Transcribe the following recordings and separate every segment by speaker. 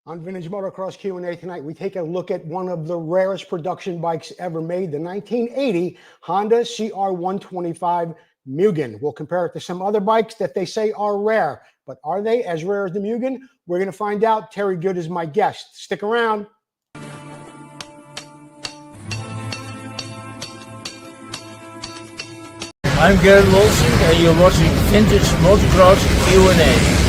Speaker 1: On Vintage Motocross Q&A tonight, we take a look at one of the rarest production bikes ever made, the 1980 Honda CR125 Mugen. We'll compare it to some other bikes that they say are rare, but are they as rare as the Mugen? We're going to find out. Terry Good is my guest. Stick around.
Speaker 2: I'm Gary Wilson, and you're watching Vintage Motocross Q&A.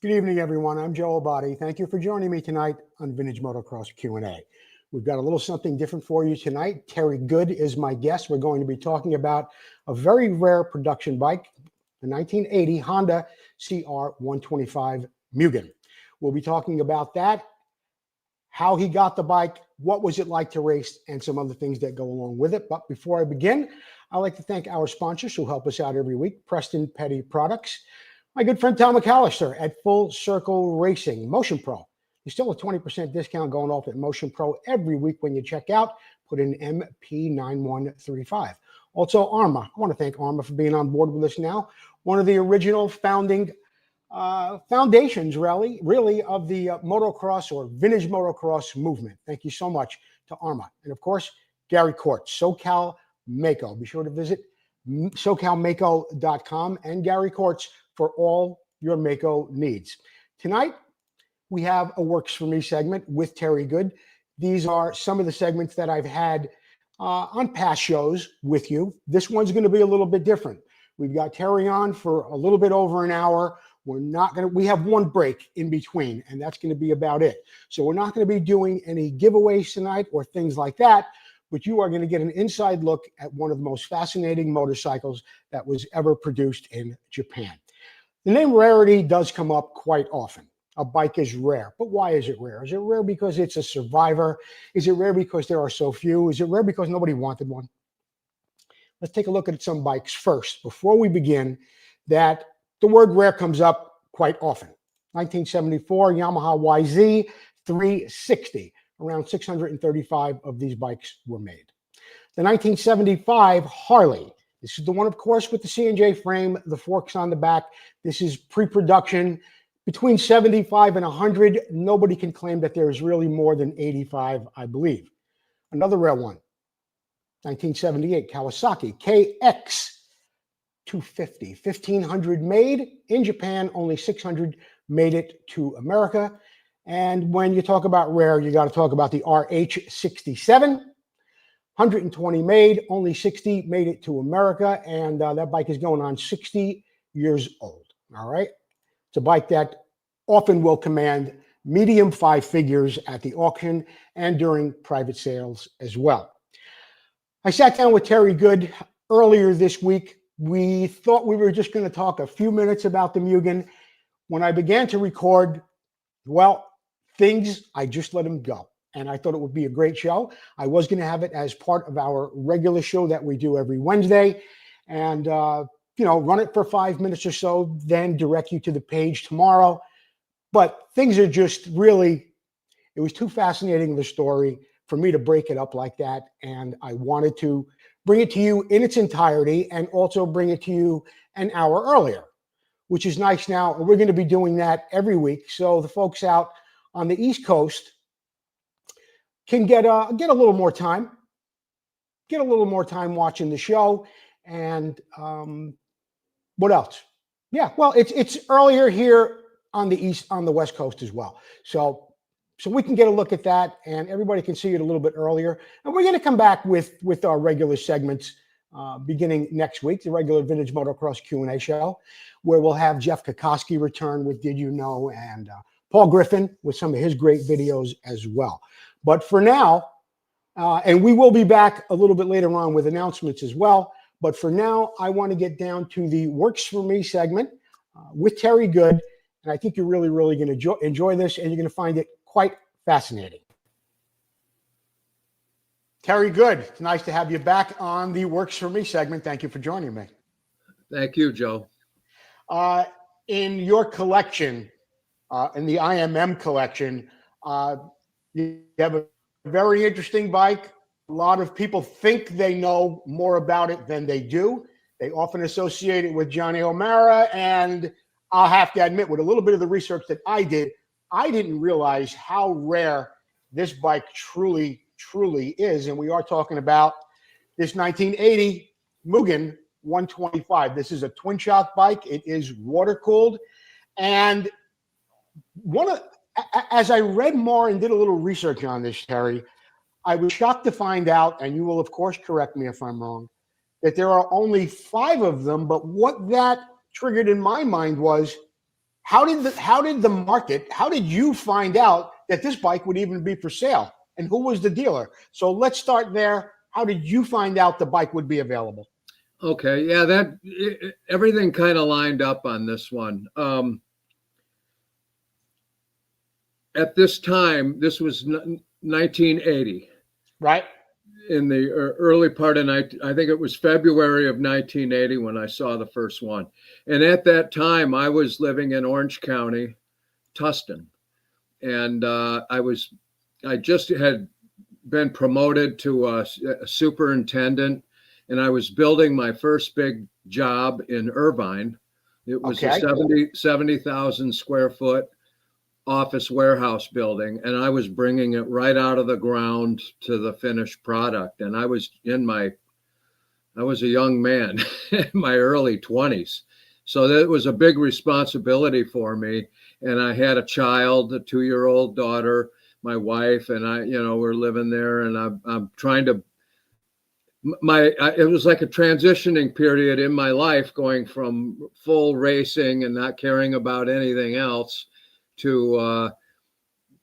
Speaker 1: Good evening, everyone. I'm Joe Abadi. Thank you for joining me tonight on Vintage Motocross Q&A. We've got a little something different for you tonight. Terry Good is my guest. We're going to be talking about a very rare production bike, the 1980 Honda CR125 Mugen. We'll be talking about that, how he got the bike, what was it like to race, and some other things that go along with it. But before I begin, I'd like to thank our sponsors who help us out every week, Preston Petty Products, my good friend Tom McAllister at Full Circle Racing, Motion Pro. There's still a 20% discount going off at Motion Pro every week when you check out. Put in MP9135. Also, Arma. I want to thank Arma for being on board with us now. One of the original founding foundations, really, of the motocross or vintage motocross movement. Thank you so much to Arma. And of course, Gary Quartz, SoCal Mako. Be sure to visit SoCalMako.com and Gary Quartz for all your Mako needs. Tonight, we have a Works For Me segment with Terry Good. These are some of the segments that I've had on past shows with you. This one's going to be a little bit different. We've got Terry on for a little bit over an hour. We have one break in between, and that's going to be about it. So we're not going to be doing any giveaways tonight or things like that, but you are going to get an inside look at one of the most fascinating motorcycles that was ever produced in Japan. The name rarity does come up quite often. A bike is rare, but why is it rare? Is it rare because it's a survivor? Is it rare because there are so few? Is it rare because nobody wanted one? Let's take a look at some bikes first before we begin that the word rare comes up quite often. 1974 Yamaha YZ 360. Around 635 of these bikes were made. The 1975 Harley. This is the one, of course, with the C&J frame, the forks on the back. This is pre-production. Between 75 and 100, nobody can claim that there is really more than 85, I believe. Another rare one, 1978 Kawasaki KX 250. 1,500 made in Japan, only 600 made it to America. And when you talk about rare, you got to talk about the RH67. 120 made, only 60 made it to America, and that bike is going on 60 years old, all right? It's a bike that often will command medium five figures at the auction and during private sales as well. I sat down with Terry Good earlier this week. We thought we were just going to talk a few minutes about the Mugen. When I began to record, well, I just let him go. And I thought it would be a great show. I was going to have it as part of our regular show that we do every Wednesday. And, run it for 5 minutes or so, then direct you to the page tomorrow. But things are just really, it was too fascinating of a story for me to break it up like that. And I wanted to bring it to you in its entirety and also bring it to you an hour earlier, which is nice now. And we're going to be doing that every week. So the folks out on the East Coast can get a little more time, watching the show. And what else? Yeah, well, it's earlier here on the West Coast as well. So we can get a look at that, and everybody can see it a little bit earlier. And we're going to come back with our regular segments beginning next week, the regular Vintage Motocross Q&A show, where we'll have Jeff Kokoski return with Did You Know, and Paul Griffin with some of his great videos as well. But for now, And we will be back a little bit later on with announcements as well. But for now, I want to get down to the Works For Me segment with Terry Good. And I think you're really, really going to enjoy this, and you're going to find it quite fascinating. Terry Good, it's nice to have you back on the Works For Me segment. Thank you for joining me.
Speaker 3: Thank you, Joe.
Speaker 1: In your collection, in the IMM collection, you have a very interesting bike. A lot of people think they know more about it than they do. They often associate it with Johnny O'Mara, and I'll have to admit, with a little bit of the research that I did, I didn't realize how rare this bike truly is. And we are talking about this 1980 Mugen 125. This is a twin shock bike. It is water cooled. And as I read more and did a little research on this, Terry, I was shocked to find out, and you will of course correct me if I'm wrong, that there are only 5 of them. But what that triggered in my mind was, how did you find out that this bike would even be for sale, and who was the dealer? So let's start there. How did you find out the bike would be available?
Speaker 3: Okay, yeah, everything kind of lined up on this one. At this time, this was 1980,
Speaker 1: right?
Speaker 3: In the early part of I think it was February of 1980 when I saw the first one. And at that time, I was living in Orange County, Tustin, and I just had been promoted to a superintendent, and I was building my first big job in Irvine. It was a 70,000 square foot office warehouse building, and I was bringing it right out of the ground to the finished product. And I was a young man in my early 20s. So that was a big responsibility for me. And I had a child, a 2-year-old daughter, my wife, and we're living there, and I'm trying to, it was like a transitioning period in my life, going from full racing and not caring about anything else to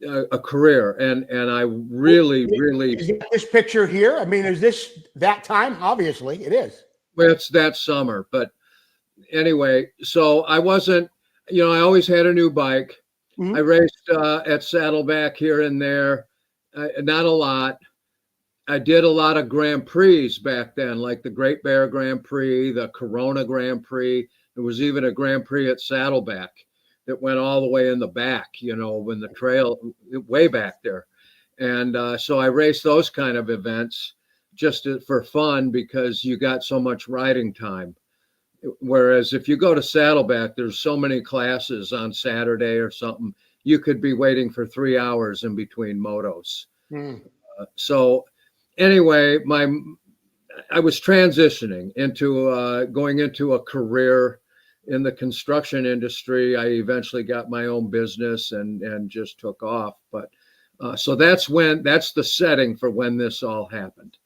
Speaker 3: a career. And I really
Speaker 1: is this picture here? I mean, is this that time? Obviously it is.
Speaker 3: Well, it's that summer. But anyway, so I wasn't, I always had a new bike. Mm-hmm. I raced at Saddleback here and there, not a lot. I did a lot of Grand Prix back then, like the Great Bear Grand Prix, the Corona Grand Prix. There was even a Grand Prix at Saddleback that went all the way in the back, when the trail way back there. And so I raced those kind of events just for fun, because you got so much riding time. Whereas if you go to Saddleback, there's so many classes on Saturday or something, you could be waiting for 3 hours in between motos. So anyway, I was transitioning into going into a career in the construction industry. I eventually got my own business and just took off. But so that's the setting for when this all happened.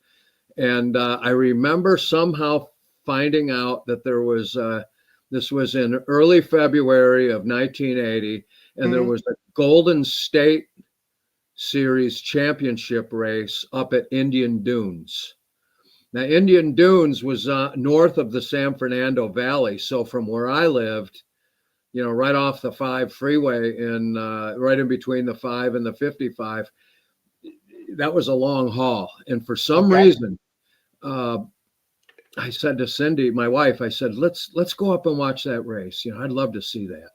Speaker 3: And I remember somehow finding out that there was this was in early February of 1980, and there was a Golden State Series championship race up at Indian Dunes. Now, Indian Dunes was north of the San Fernando Valley. So from where I lived, right off the 5 freeway, and right in between the 5 and the 55, that was a long haul. And for some reason, I said to Cindy, my wife, I said, let's go up and watch that race. I'd love to see that.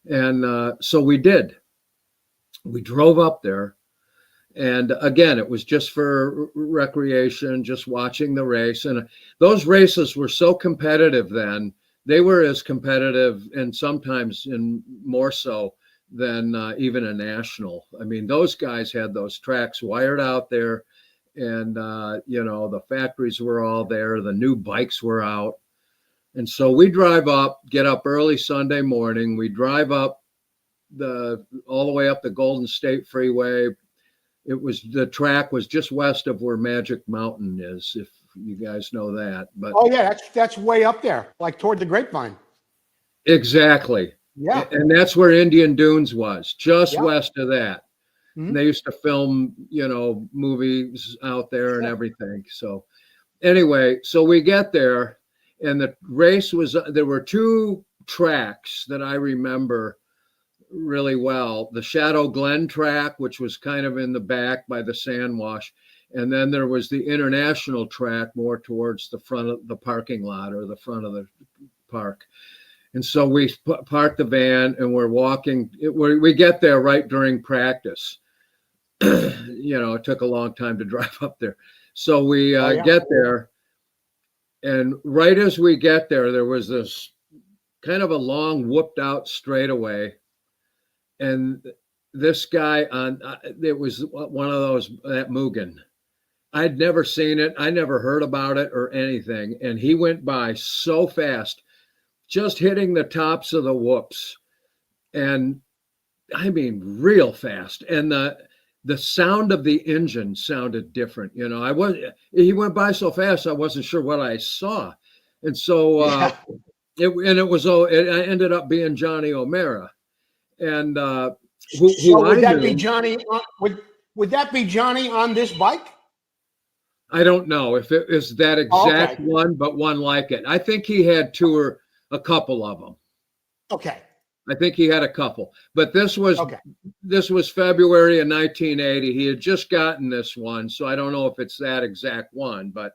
Speaker 3: And so we did. We drove up there. And again, it was just for recreation, just watching the race. And those races were so competitive then. They were as competitive, and sometimes more so than even a national. I mean, those guys had those tracks wired out there, and the factories were all there. The new bikes were out. And so we drive up, get up early Sunday morning. We drive up all the way up the Golden State Freeway. The track was just west of where Magic Mountain is, if you guys know that. But
Speaker 1: that's way up there, like toward the Grapevine.
Speaker 3: Exactly.
Speaker 1: Yeah.
Speaker 3: And that's where Indian Dunes was, just west of that. And they used to film, movies out there and everything. So anyway, so we get there, and the race was, there were two tracks that I remember really well. The Shadow Glen track, which was kind of in the back by the sand wash. And then there was the international track more towards the front of the parking lot or the front of the park. And so we parked the van and we're walking. We get there right during practice. It took a long time to drive up there. So we get there. And right as we get there, there was this kind of a long whooped out straightaway. And this guy it was one of those at Mugen. I'd never seen it. I never heard about it or anything. And he went by so fast, just hitting the tops of the whoops. And I mean, real fast. And the sound of the engine sounded different. He went by so fast, I wasn't sure what I saw. And so it ended up being Johnny O'Mara. And
Speaker 1: would that be Johnny? Would that be Johnny on this bike?
Speaker 3: I don't know if it is that exact one, but one like it. I think he had two or a couple of them.
Speaker 1: Okay.
Speaker 3: I think he had a couple, but this was February of 1980. He had just gotten this one, so I don't know if it's that exact one. But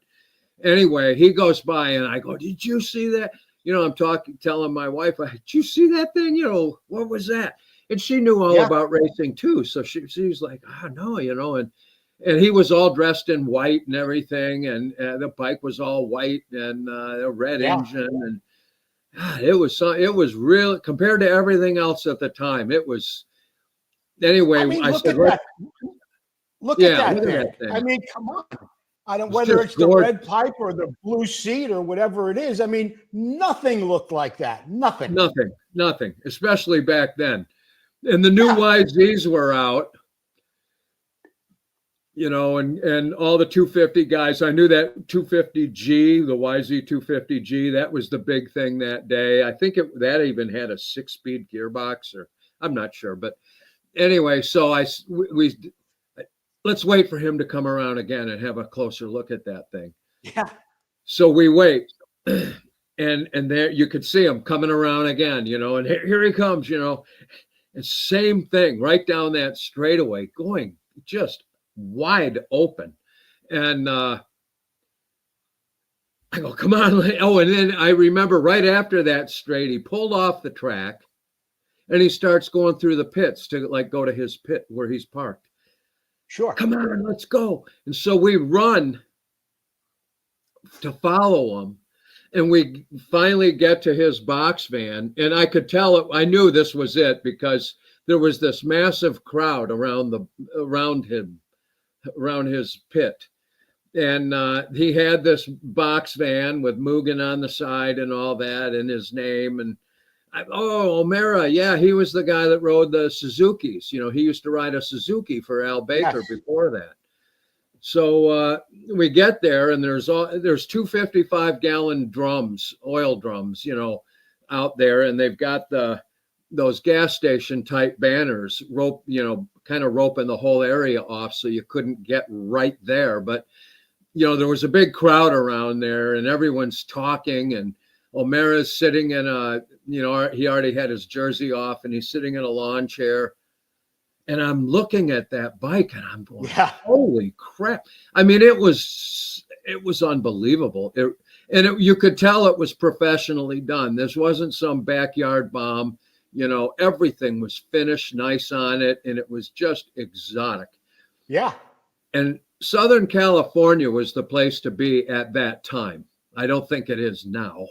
Speaker 3: anyway, he goes by, and I go, "Did you see that?" I'm telling my wife, "Did you see that thing? What was that?" And she knew all about racing too, so she's like, "Oh no," and he was all dressed in white and everything, and the bike was all white and a red engine, and it was real compared to everything else at the time. It was anyway. I said,
Speaker 1: look at that thing. I mean, come on. Whether it's the red pipe or the blue seat or whatever it is. I mean, nothing looked like that. Nothing.
Speaker 3: Especially back then. And the new YZs were out. And all the 250 guys, I knew that 250G, the YZ 250G, that was the big thing that day. I think that even had a 6-speed gearbox, or I'm not sure. But anyway, so let's wait for him to come around again and have a closer look at that thing.
Speaker 1: Yeah.
Speaker 3: So we wait, and there you could see him coming around again, and here he comes, and same thing right down that straightaway, going just wide open. And I go, "Come on." Oh, and then I remember right after that straight, he pulled off the track and he starts going through the pits to go to his pit where he's parked.
Speaker 1: Sure.
Speaker 3: "Come on, let's go." And so we run to follow him, and we finally get to his box van, and I could tell I knew this was it because there was this massive crowd around his pit. And he had this box van with Mugen on the side and all that, and his name. And O'Mara, yeah, he was the guy that rode the Suzukis. He used to ride a Suzuki for Al Baker before that. So we get there, and there's 255-gallon drums, oil drums, out there, and they've got those gas station type banners, kind of roping the whole area off so you couldn't get right there. But there was a big crowd around there, and everyone's talking, and O'Mara's sitting in he already had his jersey off, and he's sitting in a lawn chair. And I'm looking at that bike, and I'm going, "Holy crap!" I mean, it was unbelievable. You could tell it was professionally done. This wasn't some backyard bomb. Everything was finished nice on it, and it was just exotic.
Speaker 1: Yeah.
Speaker 3: And Southern California was the place to be at that time. I don't think it is now,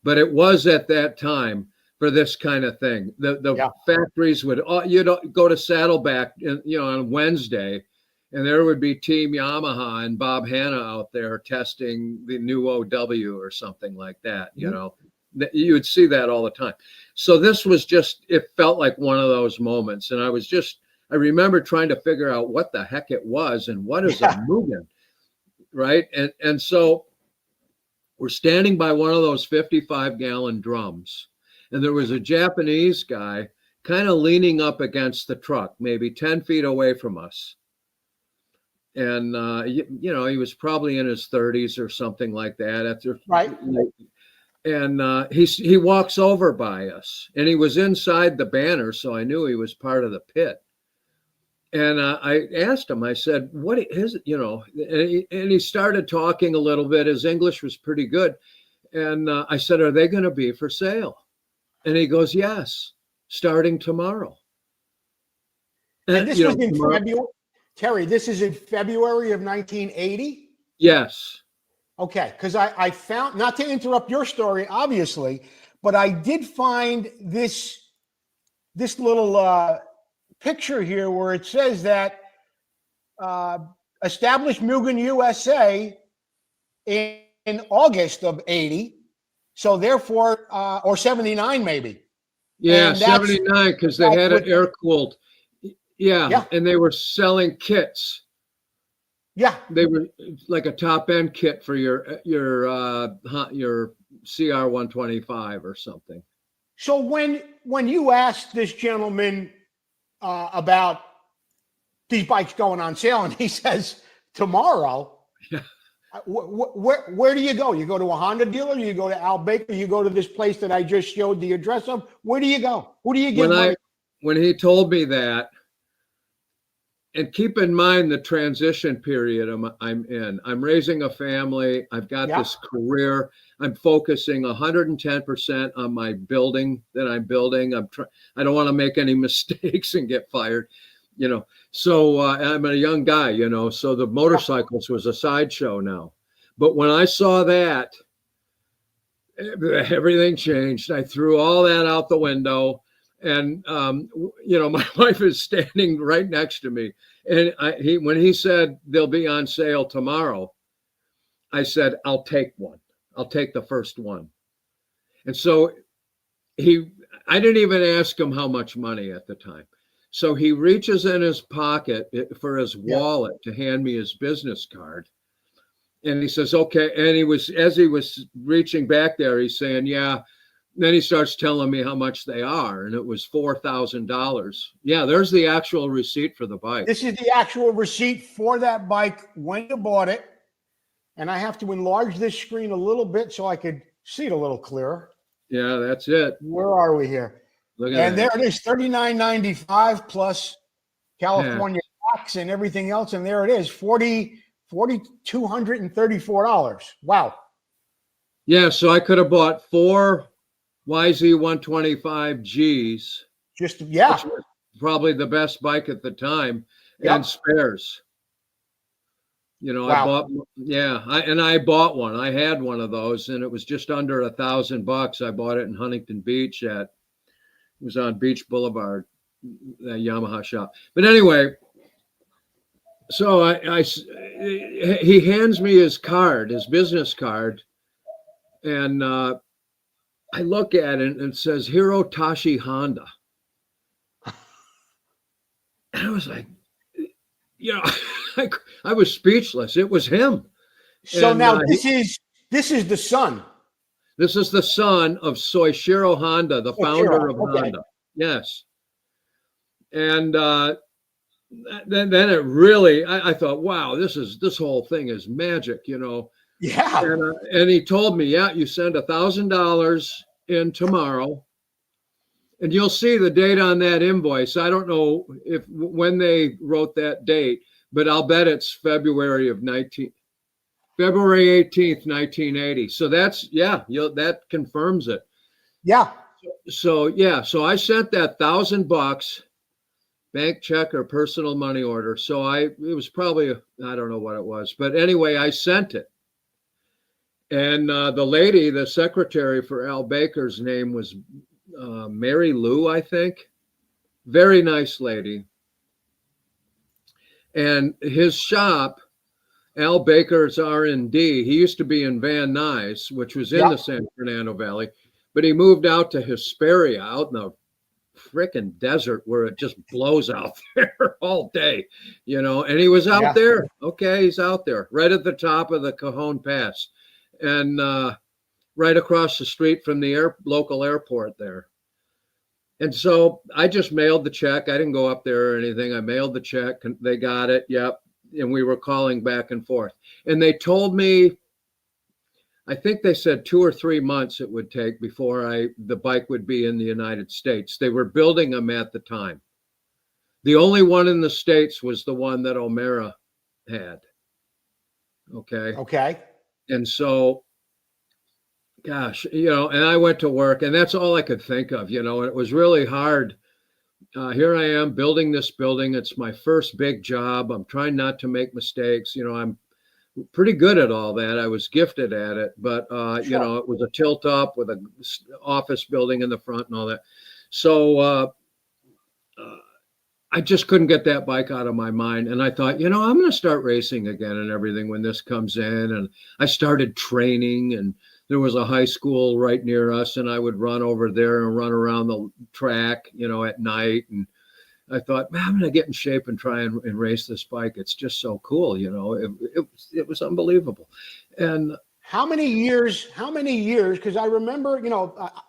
Speaker 3: but it was at that time for this kind of thing. The factories would, go to Saddleback, on Wednesday, and there would be Team Yamaha and Bob Hanna out there testing the new OW or something like that. You would see that all the time. So this was it felt like one of those moments. And I remember trying to figure out what the heck it was and what is a Mugen, right? And so we're standing by one of those 55-gallon drums, and there was a Japanese guy kind of leaning up against the truck, maybe 10 feet away from us. And, he was probably in his 30s or something like that.
Speaker 1: Right.
Speaker 3: And he walks over by us, and he was inside the banner, so I knew he was part of the pit. And I asked him, I said, what is it, and he started talking a little bit. His English was pretty good. And I said, are they going to be for sale? And he goes, yes, starting tomorrow.
Speaker 1: And this was in February. Terry, this is in February of 1980?
Speaker 3: Yes.
Speaker 1: Okay, because I found, not to interrupt your story, obviously, but I did find this little picture here where it says that established Mugen USA in August of 80. So therefore, or 79 maybe.
Speaker 3: Yeah, 79, because they had it air cooled. Yeah, and they were selling kits.
Speaker 1: Yeah,
Speaker 3: they were like a top end kit for your CR 125 or something.
Speaker 1: So when you asked this gentleman about these bikes going on sale, and he says tomorrow,
Speaker 3: yeah.
Speaker 1: Where do you go? You go to a Honda dealer? You go to Al Baker? You go to this place that I just showed the address of? Where do you go? Who do you give money?
Speaker 3: When he told me that, and keep in mind the transition period I'm in. I'm raising a family. I've got this career. I'm focusing 110% on my building that I'm building. I don't want to make any mistakes and get fired, So I'm a young guy, so the motorcycles was a sideshow now. But when I saw that, everything changed. I threw all that out the window. And, my wife is standing right next to me. And when he said they'll be on sale tomorrow, I said, I'll take one. I'll take the first one. And so I didn't even ask him how much money at the time. So he reaches in his pocket for his wallet to hand me his business card. And he says, okay. And as he was reaching back there, he's saying, yeah. Then he starts telling me how much they are, and it was $4,000. Yeah, there's the actual receipt for the bike.
Speaker 1: This is the actual receipt for that bike when you bought it. And I have to enlarge this screen a little bit so I could see it a little clearer.
Speaker 3: Yeah, that's it.
Speaker 1: Where are we here?
Speaker 3: Look at
Speaker 1: and
Speaker 3: that.
Speaker 1: There it is, $39.95 plus California tax and everything else. And there it is, $4,234. Wow.
Speaker 3: Yeah, so I could have bought 4 YZ125Gs.
Speaker 1: Which
Speaker 3: was probably the best bike at the time, and spares.
Speaker 1: Wow.
Speaker 3: I bought one. I had one of those, and it was just under $1,000. I bought it in Huntington Beach it was on Beach Boulevard, that Yamaha shop. But anyway, so he hands me his card, his business card, and I look at it and it says Hirotashi Honda. And I was like, I was speechless. It was him.
Speaker 1: So now this is the son.
Speaker 3: This is the son of Soichiro Honda, the founder of Honda. Yes. And then it really, I thought, wow, this whole thing is magic,
Speaker 1: Yeah.
Speaker 3: And he told me, you send $1,000 in tomorrow, and you'll see the date on that invoice. I don't know when they wrote that date, but I'll bet it's February 18th, 1980. So that's, that confirms it.
Speaker 1: Yeah.
Speaker 3: So I sent that $1,000 bank check or personal money order. So it was probably, I don't know what it was, but anyway, I sent it. And the lady, the secretary for Al Baker's name was Mary Lou, I think. Very nice lady. And his shop, Al Baker's R&D, he used to be in Van Nuys, which was in the San Fernando Valley, but he moved out to Hesperia, out in the frickin' desert where it just blows out there all day, and he was out there. Okay, he's out there right at the top of the Cajon Pass. And right across the street from the local airport there. And so I just mailed the check. I didn't go up there or anything. I mailed the check and they got it. Yep. And we were calling back and forth. And they told me, I think they said 2 or 3 months it would take before the bike would be in the United States. They were building them at the time. The only one in the States was the one that O'Mara had. Okay.
Speaker 1: Okay.
Speaker 3: And so, gosh, and I went to work and that's all I could think of, and it was really hard. Here I am building this building. It's my first big job. I'm trying not to make mistakes. I'm pretty good at all that. I was gifted at it, but
Speaker 1: Sure.
Speaker 3: it was a tilt up with an office building in the front and all that. So I just couldn't get that bike out of my mind. And I thought, I'm going to start racing again and everything when this comes in. And I started training, and there was a high school right near us, and I would run over there and run around the track, at night. And I thought, man, I'm going to get in shape and try and race this bike. It's just so cool. It was unbelievable. And
Speaker 1: how many years, because I remember,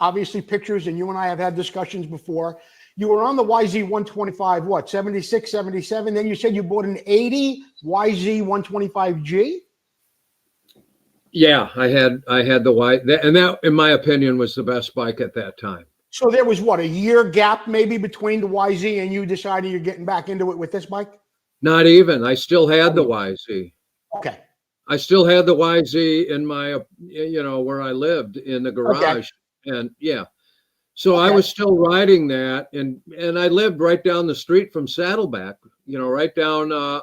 Speaker 1: obviously pictures, and you and I have had discussions before. You were on the YZ 125, what, 76, 77? Then you said you bought an 80 YZ 125G?
Speaker 3: Yeah, I had the Y, and that, in my opinion, was the best bike at that time.
Speaker 1: So there was what, a year gap maybe between the YZ and you deciding you're getting back into it with this bike?
Speaker 3: Not even. I still had the YZ.
Speaker 1: Okay.
Speaker 3: I still had the YZ in my, where I lived in the garage. Okay. And yeah. So I was still riding that, and I lived right down the street from Saddleback, right down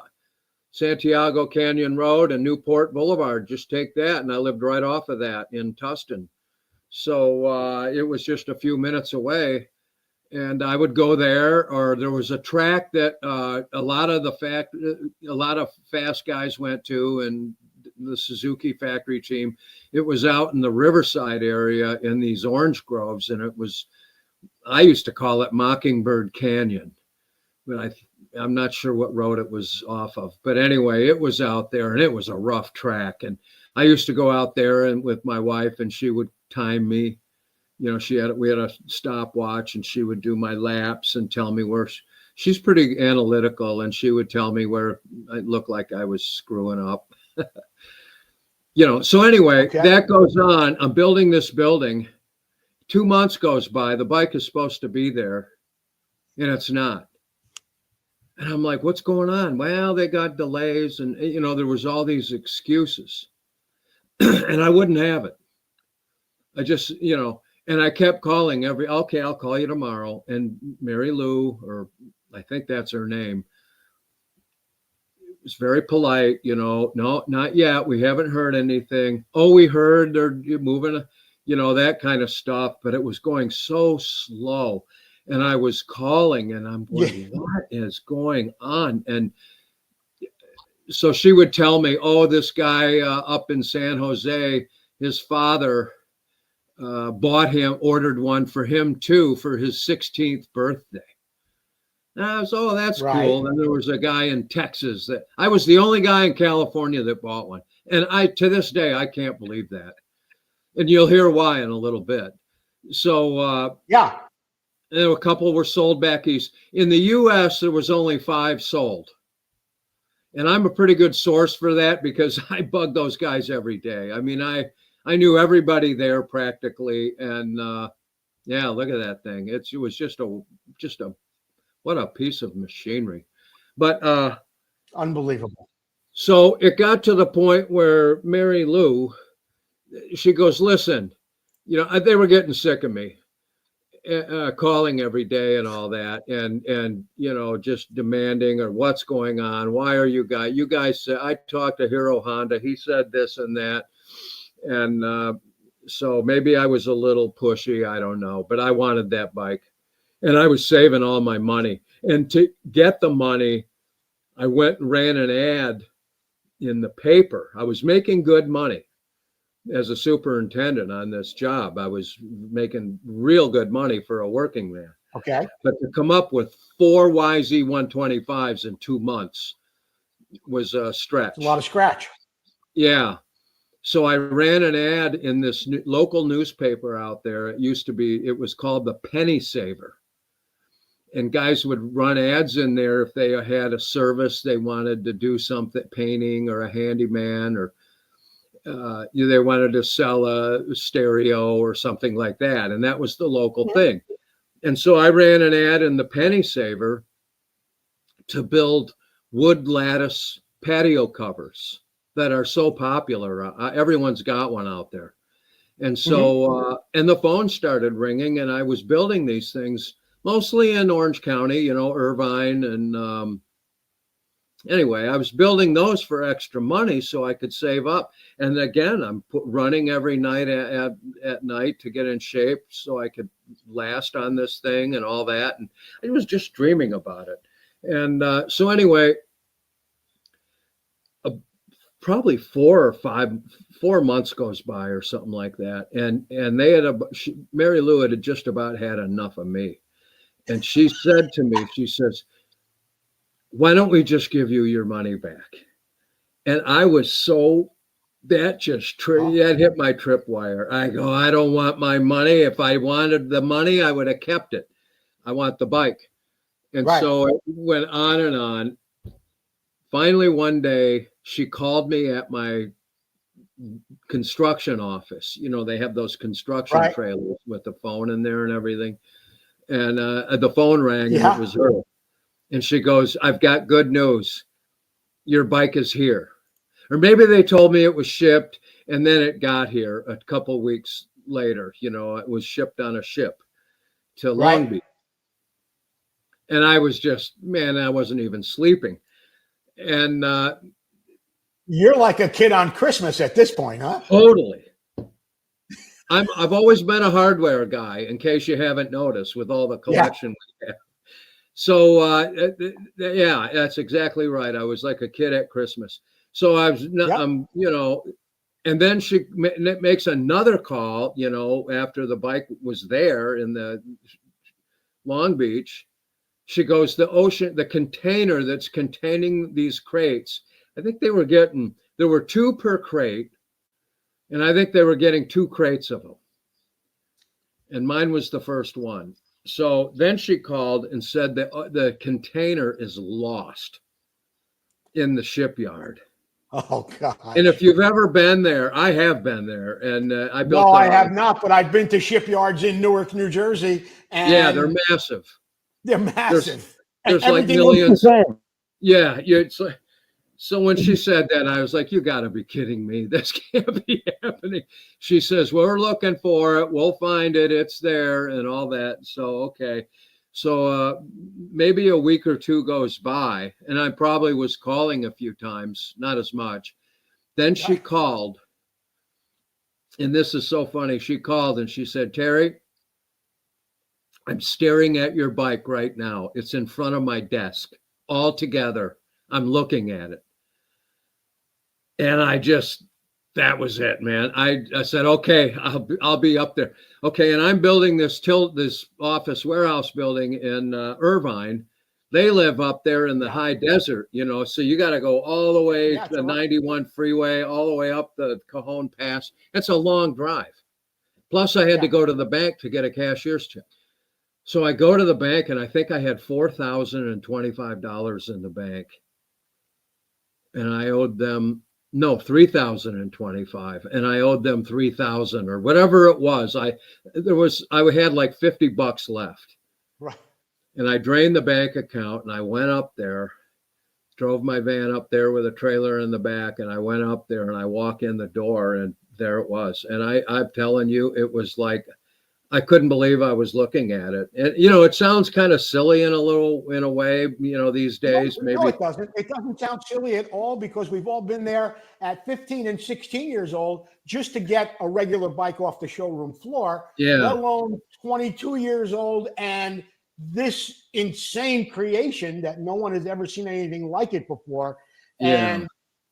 Speaker 3: Santiago Canyon Road and Newport Boulevard. Just take that. And I lived right off of that in Tustin. So it was just a few minutes away, and I would go there. Or there was a track that a lot of fast guys went to, and the Suzuki factory team. It was out in the Riverside area in these orange groves, and I used to call it Mockingbird Canyon, but I'm not sure what road it was off of. But anyway, it was out there, and it was a rough track. And I used to go out there and with my wife, and she would time me. We had a stopwatch, and she would do my laps and tell me where. She's pretty analytical, and she would tell me where I looked like I was screwing up. So anyway, that goes on. I'm building this building. 2 months goes by. The bike is supposed to be there, and it's not. And I'm like, what's going on? Well, they got delays, and there was all these excuses, and I wouldn't have it. I just, and I kept calling okay, I'll call you tomorrow. And Mary Lou, or I think that's her name, was very polite, no, not yet. We haven't heard anything. Oh, we heard they're moving, that kind of stuff. But it was going so slow. And I was calling, and I'm going, what is going on? And so she would tell me, oh, this guy up in San Jose, his father ordered one for him too, for his 16th birthday. And I was, oh, that's cool. And there was a guy in Texas that I was the only guy in California that bought one. And to this day, I can't believe that. And you'll hear why in a little bit. So, and a couple were sold back east. In the US, there was only 5 sold. And I'm a pretty good source for that because I bug those guys every day. I mean, I knew everybody there practically. And look at that thing. It was just a what a piece of machinery. But
Speaker 1: unbelievable.
Speaker 3: So it got to the point where Mary Lou, she goes, listen, they were getting sick of me calling every day and all that, and just demanding, or what's going on? Why are you guys said, I talked to Hiro Honda, he said this and that. And so maybe I was a little pushy, I don't know, but I wanted that bike. And I was saving all my money. And to get the money, I went and ran an ad in the paper. I was making good money as a superintendent on this job. I was making real good money for a working man.
Speaker 1: Okay.
Speaker 3: But to come up with 4 YZ 125s in 2 months was a stretch.
Speaker 1: A lot of scratch.
Speaker 3: Yeah. So I ran an ad in this local newspaper out there. It was called the Penny Saver. and guys would run ads in there if they had a service they wanted to do, something, painting or a handyman, or they wanted to sell a stereo or something like that. And that was the local thing. And so I ran an ad in the Penny Saver to build wood lattice patio covers that are so popular. Everyone's got one out there. And so, and the phone started ringing, and I was building these things mostly in Orange County, Irvine. And anyway, I was building those for extra money so I could save up. And again, I'm running every night at night to get in shape so I could last on this thing and all that. And I was just dreaming about it. And so anyway, probably 4 months goes by or something like that. And they had Mary Lou had just about had enough of me. And she said to me, she says, "Why don't we just give you your money back?" And I was so, that just that hit my tripwire. I go, I don't want my money. If I wanted the money, I would have kept it. I want the bike. And so it went on and on. Finally, one day, she called me at my construction office. They have those construction trailers with the phone in there and everything. And the phone rang, and it was her. And she goes, "I've got good news. Your bike is here." Or maybe they told me it was shipped, and then it got here a couple weeks later. It was shipped on a ship to Long Beach. And I was just, man, I wasn't even sleeping. And
Speaker 1: you're like a kid on Christmas at this point, huh?
Speaker 3: Totally. I've always been a hardware guy, in case you haven't noticed, with all the collection we have. So yeah, that's exactly right. I was like a kid at Christmas. So I was, and then she makes another call, after the bike was there in the Long Beach. She goes, the container that's containing these crates, I think there were 2 per crate. And I think they were getting 2 crates of them. And mine was the first one. So then she called and said that the container is lost in the shipyard.
Speaker 1: Oh, God.
Speaker 3: And if you've ever been there, I have been there. And I built.
Speaker 1: No, I have not, but I've been to shipyards in Newark, New Jersey. And
Speaker 3: yeah, they're massive.
Speaker 1: They're massive.
Speaker 3: There's like millions. Yeah, it's like. So when she said that, I was like, "You got to be kidding me. This can't be happening." She says, "Well, we're looking for it. We'll find it. It's there," and all that. So, okay. So maybe a week or 2 goes by, and I probably was calling a few times, not as much. Then she called, and this is so funny. She called and she said, "Terry, I'm staring at your bike right now. It's in front of my desk, all together. I'm looking at it." And that was it, man. I said, "Okay, I'll be up there." Okay, and I'm building this office warehouse building in Irvine. They live up there in the high desert, so you got to go all the way to the 91 freeway, all the way up the Cajon Pass. It's a long drive. Plus, I had to go to the bank to get a cashier's check. So I go to the bank, and I think I had $4,025 in the bank. And I owed them, no, $3,025, and I owed them $3,000 or whatever it was. I had like $50 left.
Speaker 1: Right.
Speaker 3: And I drained the bank account, and I went up there, drove my van up there with a trailer in the back, and I went up there, and I walk in the door, and there it was. And I'm telling you, it was like, I couldn't believe I was looking at it. And, it sounds kind of silly in a way, these days.
Speaker 1: No, it doesn't. It doesn't sound silly at all, because we've all been there at 15 and 16 years old just to get a regular bike off the showroom floor, let alone 22 years old and this insane creation that no one has ever seen anything like it before. And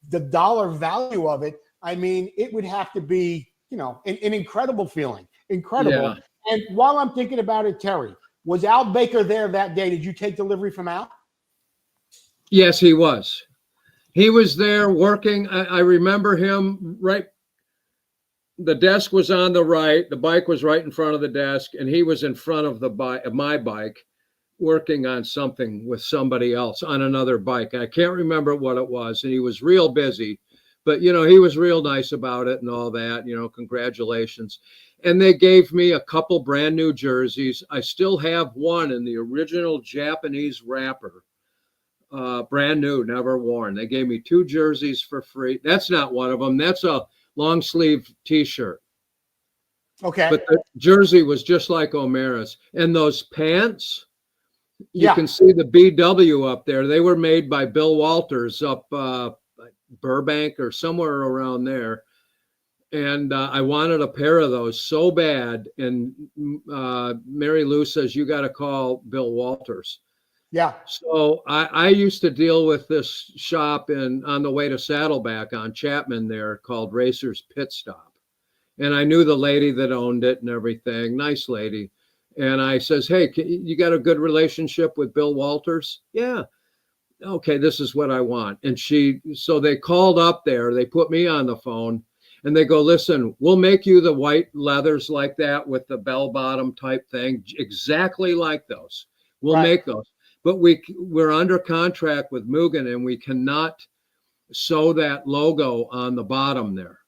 Speaker 1: the dollar value of it, I mean, it would have to be, an incredible feeling. Incredible. Yeah. And while I'm thinking about it, Terry, was Al Baker there that day? Did you take delivery from Al?
Speaker 3: Yes, he was. He was there working. I remember him right. The desk was on the right. The bike was right in front of the desk, and he was in front of my bike, working on something with somebody else on another bike. I can't remember what it was, and he was real busy, but you know, he was real nice about it and all that, you know, congratulations. And they gave me a couple brand new jerseys. I still have one in the original Japanese wrapper, brand new, never worn. They gave me 2 jerseys for free. That's not one of them. That's a long sleeve t-shirt.
Speaker 1: Okay.
Speaker 3: But the jersey was just like O'Mara's. And those pants, you can see the BW up there. They were made by Bill Walters up Burbank or somewhere around there. And I wanted a pair of those so bad. And Mary Lou says, you got to call Bill Walters.
Speaker 1: Yeah.
Speaker 3: So I used to deal with this shop on the way to Saddleback on Chapman there called Racer's Pit Stop. And I knew the lady that owned it and everything, nice lady. And I says, hey, you got a good relationship with Bill Walters? Yeah. Okay, this is what I want. And so they called up there, they put me on the phone and they go, listen, we'll make you the white leathers like that with the bell bottom type thing, exactly like those. We'll make those. But we're under contract with Mugen and we cannot sew that logo on the bottom there.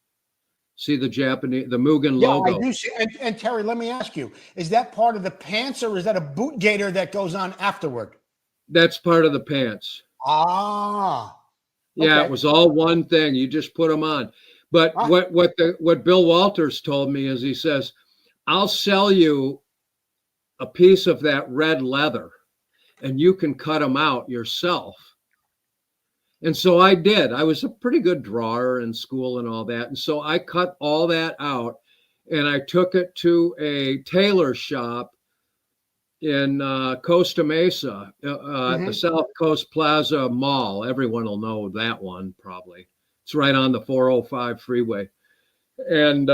Speaker 3: See the Mugen logo.
Speaker 1: Yeah, I do see. And Terry, let me ask you, is that part of the pants or is that a boot gaiter that goes on afterward?
Speaker 3: That's part of the pants.
Speaker 1: Ah.
Speaker 3: Yeah,
Speaker 1: okay.
Speaker 3: It was all one thing. You just put them on. But what Bill Walters told me is he says, I'll sell you a piece of that red leather and you can cut them out yourself. And so I did. I was a pretty good drawer in school and all that. And so I cut all that out and I took it to a tailor shop in Costa Mesa, at the South Coast Plaza Mall. Everyone will know that one probably. It's right on the 405 freeway. And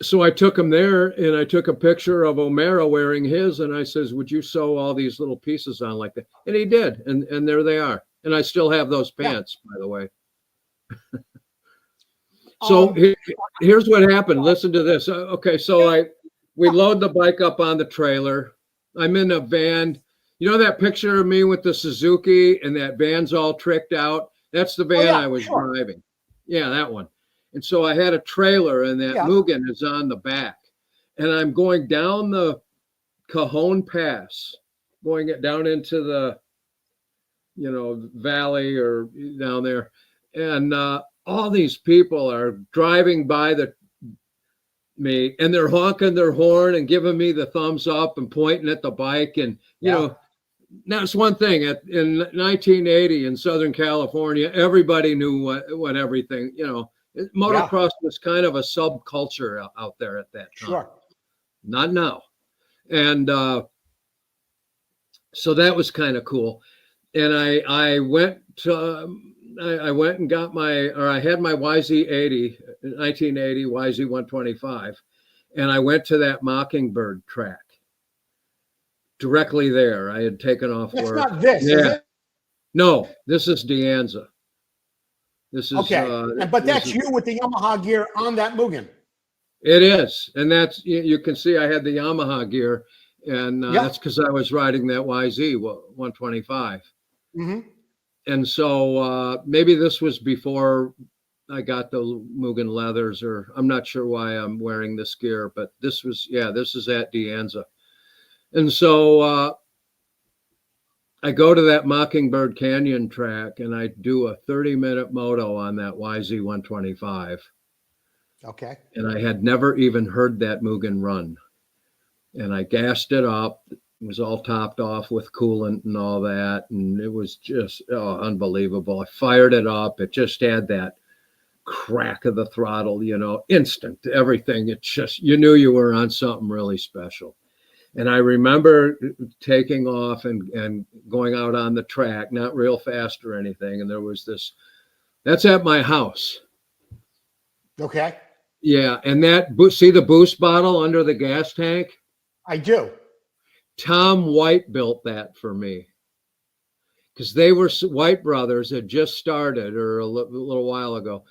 Speaker 3: so I took him there and I took a picture of O'Mara wearing his. And I says, would you sew all these little pieces on like that? And he did. And there they are. And I still have those pants, by the way. So here's what happened. Listen to this. Okay, so we load the bike up on the trailer. I'm in a van. You know that picture of me with the Suzuki and that van's all tricked out? That's the van I was driving. Yeah, that one. And so I had a trailer and that Mugen is on the back. And I'm going down the Cajon Pass, going down into the valley or down there. And all these people are driving by me and they're honking their horn and giving me the thumbs up and pointing at the bike. And, you know, that's one thing. In 1980 in Southern California, everybody knew what everything, motocross was kind of a subculture out there at that time.
Speaker 1: Sure.
Speaker 3: Not now. And so that was kind of cool. And I went and got I had my YZ80, 1980 YZ125, and I went to that Mockingbird track directly there. I had taken off work.
Speaker 1: That's not this, is it?
Speaker 3: No, this is De Anza. This is
Speaker 1: okay. But that's you with the Yamaha gear on that Mugen.
Speaker 3: It is, and that's you can see I had the Yamaha gear, and that's because I was riding that YZ 125. And so maybe this was before I got the Mugen leathers, or I'm not sure why I'm wearing this gear, but this is at De Anza. And so I go to that Mockingbird Canyon track and I do a 30-minute moto on that YZ 125.
Speaker 1: Okay.
Speaker 3: And I had never even heard that Mugen run. And I gassed it up. It was all topped off with coolant and all that. And it was just unbelievable. I fired it up. It just had that crack of the throttle, instant, everything. It's just, you knew you were on something really special. And I remember taking off and going out on the track, not real fast or anything. And there was that's at my house.
Speaker 1: Okay.
Speaker 3: Yeah. And see the boost bottle under the gas tank?
Speaker 1: I do.
Speaker 3: Tom White built that for me because they were White brothers had just started or a little while ago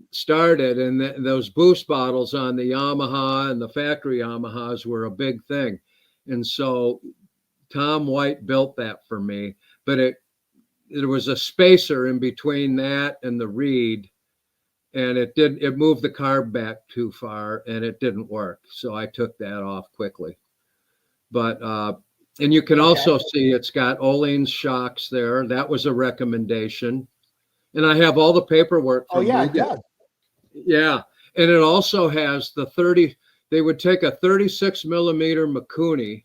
Speaker 3: started. And those boost bottles on the Yamaha and the factory Yamahas were a big thing. And so Tom White built that for me, but there was a spacer in between that and the reed, and it moved the carb back too far and it didn't work. So I took that off quickly. But and you can also see it's got Ohlins shocks there. That was a recommendation. And I have all the paperwork from
Speaker 1: yeah,
Speaker 3: Mugen.
Speaker 1: it does.
Speaker 3: Yeah. And it also has they would take a 36 millimeter Mikuni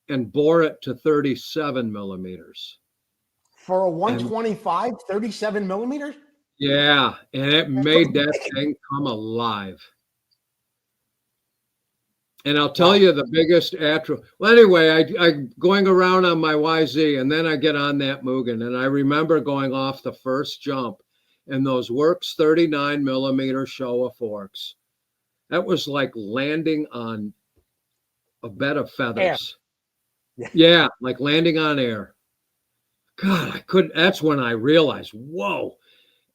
Speaker 3: and bore it to 37 millimeters.
Speaker 1: For a 125, 37 millimeters?
Speaker 3: Yeah. And it made that thing come alive. And I'll tell you the biggest well, anyway, I going around on my YZ, and then I get on that Mugen, and I remember going off the first jump and those Works 39 millimeter Showa forks. That was like landing on a bed of feathers. Yeah, like landing on air. God, I couldn't. That's when I realized, whoa.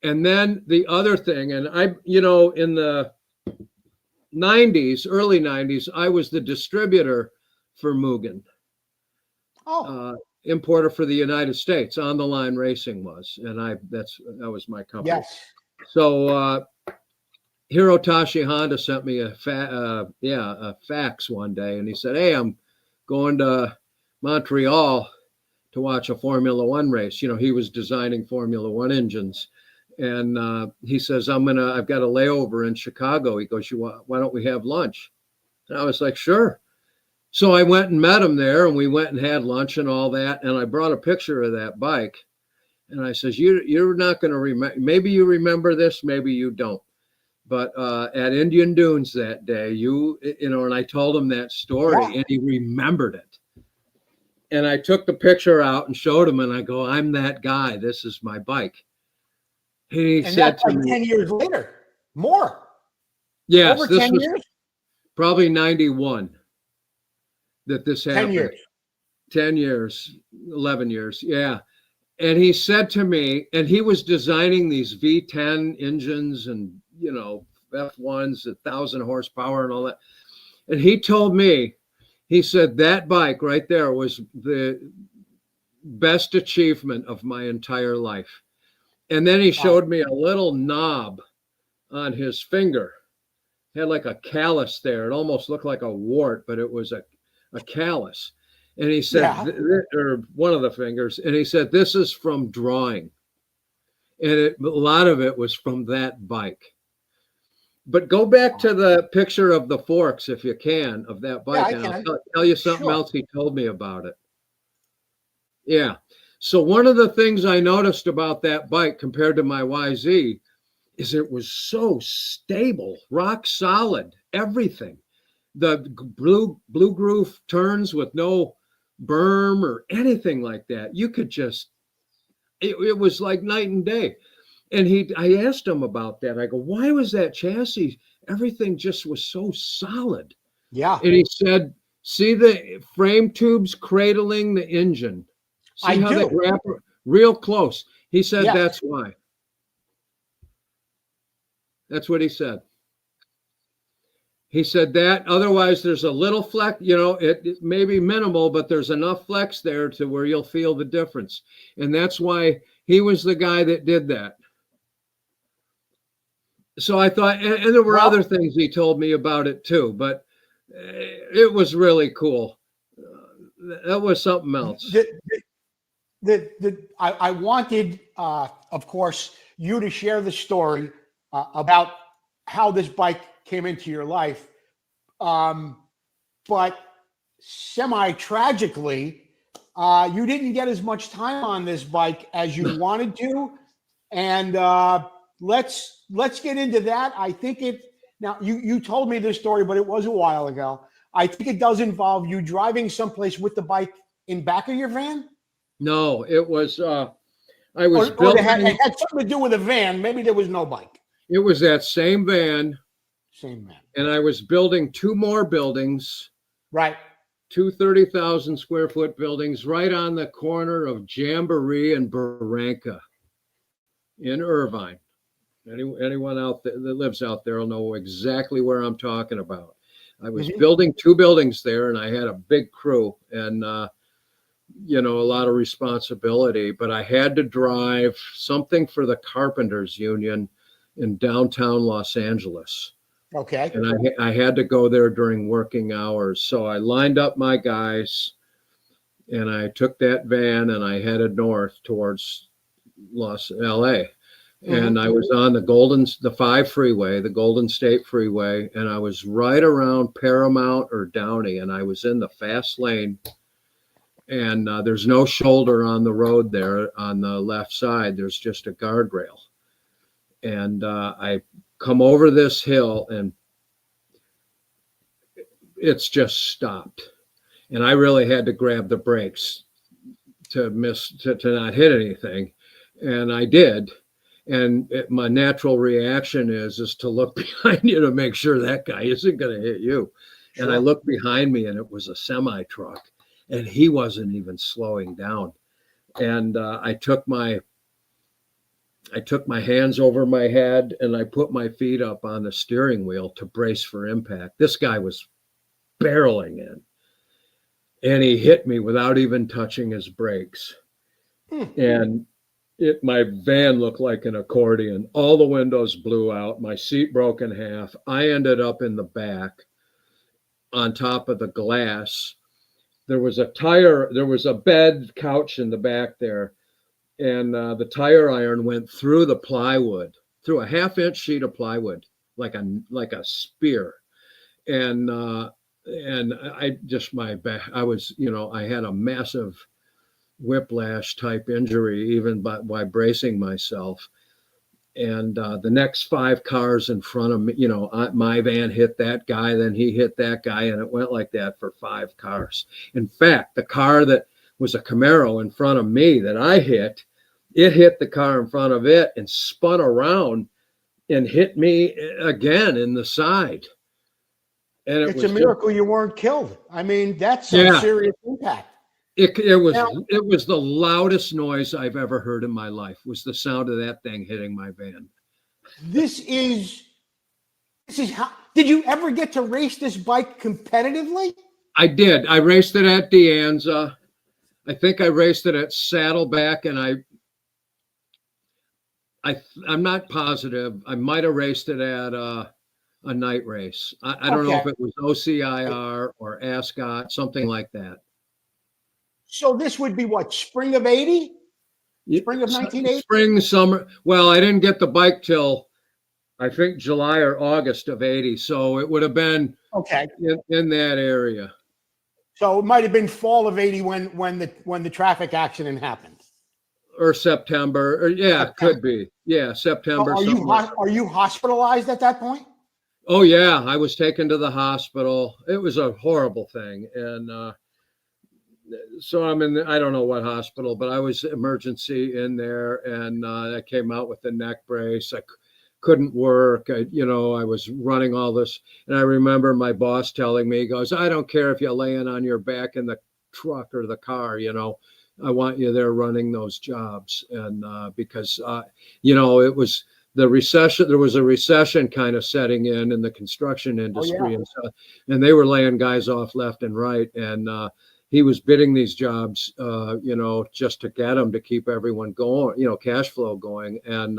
Speaker 3: And then the other thing, and in the 90s, early 90s, I was the distributor for Mugen. Importer for the United States. On the Line Racing was, and that was my company.
Speaker 1: Yes.
Speaker 3: So Hirotashi Honda sent me a fax one day, and he said, "Hey, I'm going to Montreal to watch a Formula One race." He was designing Formula One engines. And he says, I've got a layover in Chicago. He goes, why don't we have lunch? And I was like, sure. So I went and met him there, and we went and had lunch and all that. And I brought a picture of that bike. And I says, you're not going to remember. Maybe you remember this, maybe you don't. But at Indian Dunes that day, and I told him that story, and he remembered it. And I took the picture out and showed him, and I go, I'm that guy. This is my bike. He
Speaker 1: and
Speaker 3: said
Speaker 1: that's like 10 years later, more.
Speaker 3: Yes,
Speaker 1: over
Speaker 3: this
Speaker 1: 10
Speaker 3: was
Speaker 1: years.
Speaker 3: Probably 91 that this happened.
Speaker 1: 10 years.
Speaker 3: 10 years, 11 years. Yeah. And he said to me, and he was designing these V10 engines and, F1s, 1,000 horsepower and all that. And he told me, he said, that bike right there was the best achievement of my entire life. And then he showed me a little knob on his finger. It had like a callus there. It almost looked like a wart, but it was a callus. And he said, or one of the fingers, and he said, this is from drawing. And a lot of it was from that bike. But go back to the picture of the forks, if you can, of that bike. And I'll tell you something else he told me about it. Yeah. So one of the things I noticed about that bike compared to my YZ is it was so stable, rock solid, everything. The blue groove turns with no berm or anything like that. You could just, it was like night and day. And I asked him about that. I go, why was that chassis? Everything just was so solid.
Speaker 1: Yeah.
Speaker 3: And he said, see the frame tubes cradling the engine. See how they wrap real close. He said that's why. That's what he said. He said that otherwise there's a little flex, it may be minimal, but there's enough flex there to where you'll feel the difference. And that's why he was the guy that did that. So I thought, and there were other things he told me about it too, but it was really cool. That was something else.
Speaker 1: I wanted, of course, you to share the story about how this bike came into your life. But semi-tragically, you didn't get as much time on this bike as you wanted to. And let's get into that. I think now you told me this story, but it was a while ago. I think it does involve you driving someplace with the bike in back of your van.
Speaker 3: No, it was, I was
Speaker 1: building. It had something to do with a van. Maybe there was no bike.
Speaker 3: It was that same van.
Speaker 1: Same van.
Speaker 3: And I was building two more buildings.
Speaker 1: Right. Two
Speaker 3: 30,000 square foot buildings right on the corner of Jamboree and Barranca in Irvine. Anyone out there that lives out there will know exactly where I'm talking about. I was building two buildings there, and I had a big crew. And you know, a lot of responsibility, but I had to drive something for the Carpenters Union in downtown Los Angeles.
Speaker 1: Okay.
Speaker 3: And I had to go there during working hours. So I lined up my guys and I took that van and I headed north towards LA. And I was on the 5 freeway, the Golden State Freeway, and I was right around Paramount or Downey, and I was in the fast lane. And there's no shoulder on the road there on the left side. There's just a guardrail. And I come over this hill and it's just stopped. And I really had to grab the brakes to not hit anything. And I did. And my natural reaction is to look behind you to make sure that guy isn't going to hit you. Sure. And I looked behind me and it was a semi truck and he wasn't even slowing down. And I took my hands over my head and I put my feet up on the steering wheel to brace for impact. This guy was barreling in and he hit me without even touching his brakes. And my van looked like an accordion. All the windows blew out. My seat broke in half. I ended up in the back on top of the glass. There was a bed couch in the back there. And the tire iron went through the plywood, through a 1/2-inch sheet of plywood, like a spear. And I just, I was, you know, I had a massive whiplash type injury even by bracing myself. And the next 5 cars in front of me, you know, my van hit that guy, then he hit that guy, and it went like that for 5 cars. In fact, the car that was a Camaro in front of me that I hit, it hit the car in front of it and spun around and hit me again in the side. And
Speaker 1: it's a miracle you weren't killed. I mean, that's some serious impact.
Speaker 3: It was the loudest noise I've ever heard in my life, was the sound of that thing hitting my van.
Speaker 1: This is how, did you ever get to race this bike competitively?
Speaker 3: I did. I raced it at De Anza. I think I raced it at Saddleback, and I'm not positive. I might have raced it at a night race. I don't know if it was OCIR or Ascot, something like that.
Speaker 1: So this would be what, spring of 80? Spring of 1980?
Speaker 3: Spring, summer. Well, I didn't get the bike till I think July or August of 80. So it would have been in that area.
Speaker 1: So it might have been fall of 80 when the traffic accident happened.
Speaker 3: Or September. Or September. Could be. Yeah, September.
Speaker 1: Are you hospitalized at that point?
Speaker 3: Oh yeah, I was taken to the hospital. It was a horrible thing. And so I'm I don't know what hospital, but I was emergency in there, and I came out with a neck brace. I couldn't work. I was running all this, and I remember my boss telling me, he goes, "I don't care if you're laying on your back in the truck or the car, you know, I want you there running those jobs." And because it was the recession. There was a recession kind of setting in the construction industry, and so, and they were laying guys off left and right, and he was bidding these jobs, just to get them to keep everyone going, cash flow going. And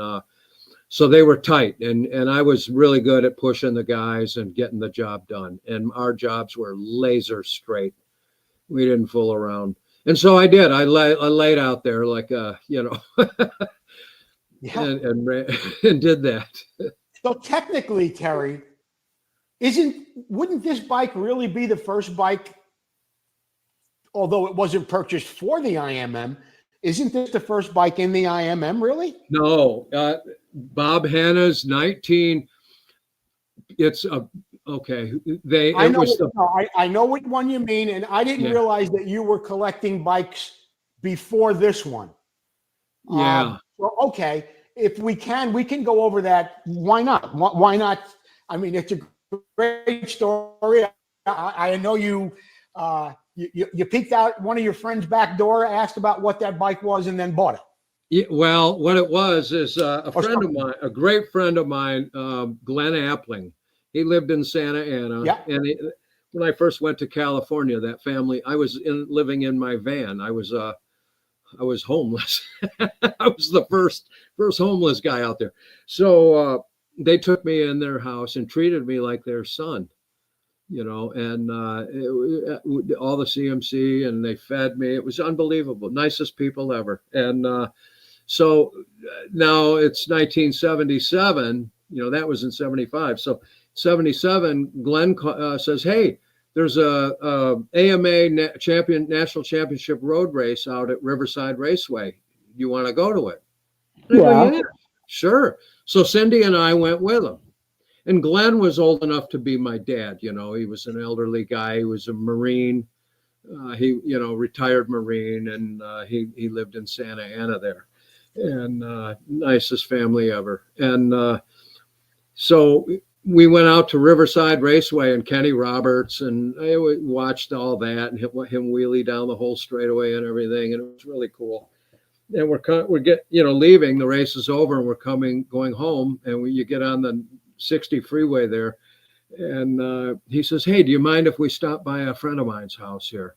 Speaker 3: so they were tight. And I was really good at pushing the guys and getting the job done. And our jobs were laser straight. We didn't fool around. And so I did. I laid out there like, and did that.
Speaker 1: So technically, Terry, wouldn't this bike really be the first bike, although it wasn't purchased for the IMM, isn't this the first bike in the IMM, really?
Speaker 3: No, Bob Hanna's 19. It's okay.
Speaker 1: I know what one you mean, and I didn't realize that you were collecting bikes before this one.
Speaker 3: Yeah.
Speaker 1: Okay, if we can go over that. Why not? Why not? I mean, it's a great story. I know you. You peeked out one of your friend's back door, asked about what that bike was, and then bought it.
Speaker 3: Yeah, well, what it was is a friend of mine, a great friend of mine, Glenn Appling. He lived in Santa Ana, and when I first went to California, that family, I was living in my van. I was homeless. I was the first homeless guy out there. So they took me in their house and treated me like their son, and all the CMC, and they fed me. It was unbelievable. Nicest people ever. And so now it's 1977, that was in 75. So 77, Glenn says, hey, there's a AMA national championship road race out at Riverside Raceway. You want to go to it? And I go, yeah, sure. So Cindy and I went with him. And Glenn was old enough to be my dad. He was an elderly guy. He was a Marine. He retired Marine, and he lived in Santa Ana there. And nicest family ever. And so we went out to Riverside Raceway and Kenny Roberts, and I watched all that and him wheelie down the whole straightaway and everything, and it was really cool. And we're leaving. The race is over, and we're going home, and you get on the 60 freeway there, and he says, "Hey, do you mind if we stop by a friend of mine's house here?"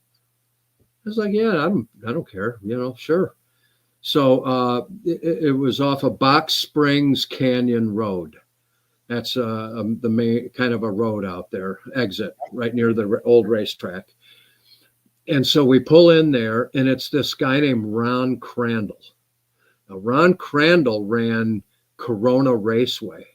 Speaker 3: I was like, "Yeah, I don't care, sure." So it was off of Box Springs Canyon Road. That's the main kind of a road out there, exit right near the old racetrack. And so we pull in there, and it's this guy named Ron Crandall. Now, Ron Crandall ran Corona Raceway.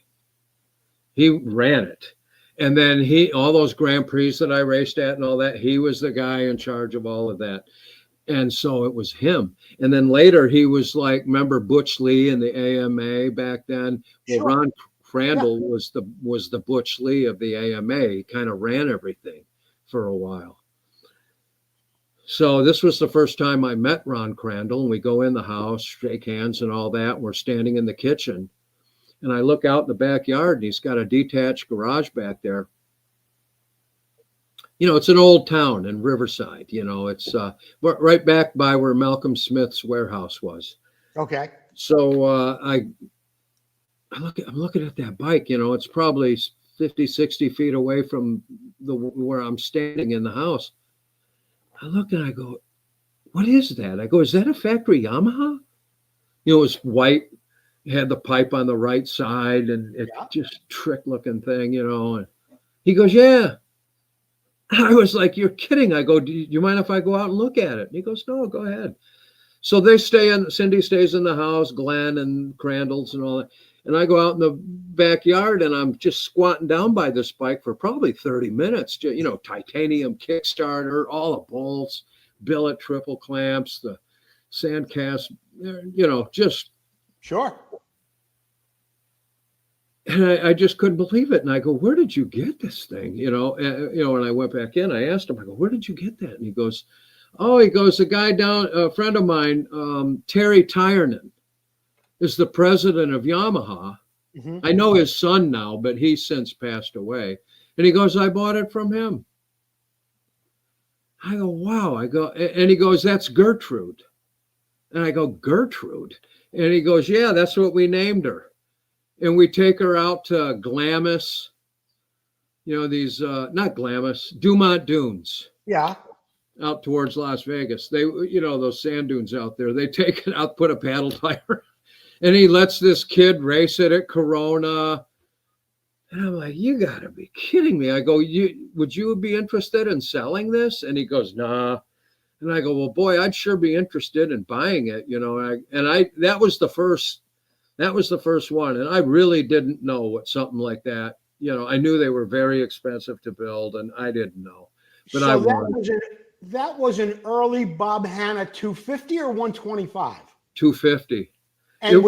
Speaker 3: He ran it. And then all those Grand Prix that I raced at and all that, he was the guy in charge of all of that. And so it was him. And then later he was like, remember Butch Lee in the AMA back then? Well, sure. Ron Crandall was the Butch Lee of the AMA. He kind of ran everything for a while. So this was the first time I met Ron Crandall, and we go in the house, shake hands and all that. We're standing in the kitchen, and I look out in the backyard, and he's got a detached garage back there. It's an old town in Riverside. It's right back by where Malcolm Smith's warehouse was.
Speaker 1: Okay.
Speaker 3: So I'm looking at that bike. It's probably 50, 60 feet away from where I'm standing in the house. I look and I go, "What is that?" I go, "Is that a factory Yamaha?" It was white, it had the pipe on the right side, and it's just trick looking thing, And he goes, "Yeah." I was like, "You're kidding." I go, "Do you mind if I go out and look at it?" And he goes, "No, go ahead." So Cindy stays in the house, Glenn and Crandall's and all that. And I go out in the backyard, and I'm just squatting down by this bike for probably 30 minutes. Titanium Kickstarter, all the bolts, billet triple clamps, the sand cast, just.
Speaker 1: Sure.
Speaker 3: And I just couldn't believe it. And I go, "Where did you get this thing?" And I went back in, I asked him, I go, "Where did you get that?" And he goes, "The guy down, a friend of mine, Terry Tyernan, is the president of Yamaha. Mm-hmm. I know his son now, but he's since passed away." And he goes, "I bought it from him." I go, "Wow." I go, and he goes, "That's Gertrude." And I go, "Gertrude?" And he goes, "Yeah, that's what we named her." And we take her out to Glamis, these, not Glamis, Dumont Dunes.
Speaker 1: Yeah. Out
Speaker 3: towards Las Vegas. They, those sand dunes out there, they take it out, put a paddle tire, and he lets this kid race it at Corona. And I'm like, "You gotta be kidding me." I go, would you be interested in selling this?" And he goes, "Nah." And I go, "Well, boy, I'd sure be interested in buying it." That was the first one. And I really didn't know what something like that, I knew they were very expensive to build, and I didn't know, but
Speaker 1: so that was an early Bob Hanna 250 or 125?
Speaker 3: 250.
Speaker 1: And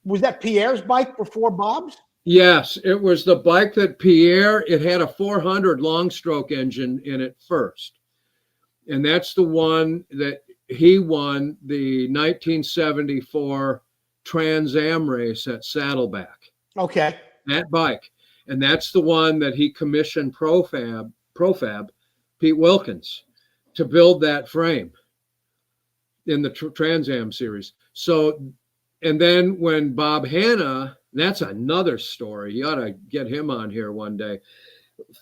Speaker 1: was that Pierre's bike before Bob's?
Speaker 3: Yes, it was the bike that it had a 400 long stroke engine in it first. And that's the one that he won the 1974 Trans Am race at Saddleback.
Speaker 1: Okay.
Speaker 3: That bike. And that's the one that he commissioned Profab, Pete Wilkins, to build that frame in the Trans Am series. So, and then when Bob Hanna, that's another story. You ought to get him on here one day.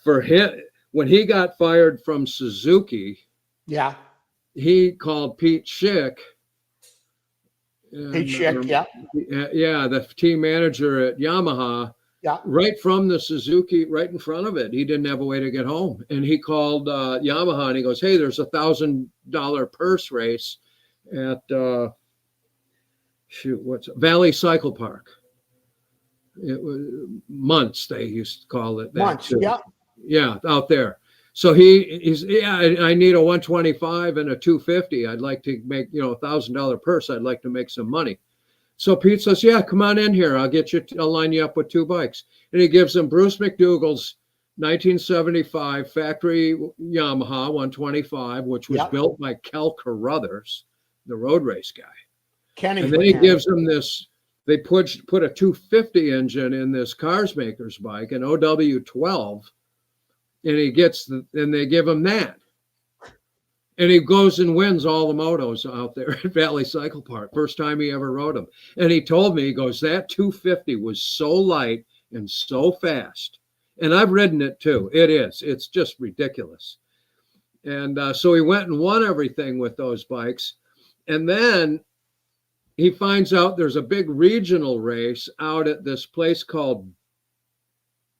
Speaker 3: For him, When he got fired from Suzuki,
Speaker 1: Yeah.
Speaker 3: he called Pete Schick.
Speaker 1: Pete
Speaker 3: And,
Speaker 1: Schick, yeah.
Speaker 3: yeah, the team manager at Yamaha,
Speaker 1: Yeah.
Speaker 3: right from the Suzuki, right in front of it. He didn't have a way to get home. And he called Yamaha and he goes, hey, there's $1,000 purse race at, Valley Cycle Park. It was months, they used to call it that.
Speaker 1: Months,
Speaker 3: too.
Speaker 1: yeah.
Speaker 3: Yeah, out there. So he's, yeah, I need a 125 and a 250. I'd like to make, $1,000 purse. I'd like to make some money. So Pete says, yeah, come on in here. I'll line you up with 2 bikes. And he gives him Bruce McDougall's 1975 factory Yamaha 125, which was built by Kel Carruthers, the road race guy.
Speaker 1: Kenny.
Speaker 3: And then he gives him this, they put a 250 engine in this Cars Maker's bike, an OW12, and they give him that. And he goes and wins all the motos out there at Valley Cycle Park. First time he ever rode them. And he told me, he goes, that 250 was so light and so fast. And I've ridden it too. It's just ridiculous. And so he went and won everything with those bikes. And then he finds out there's a big regional race out at this place called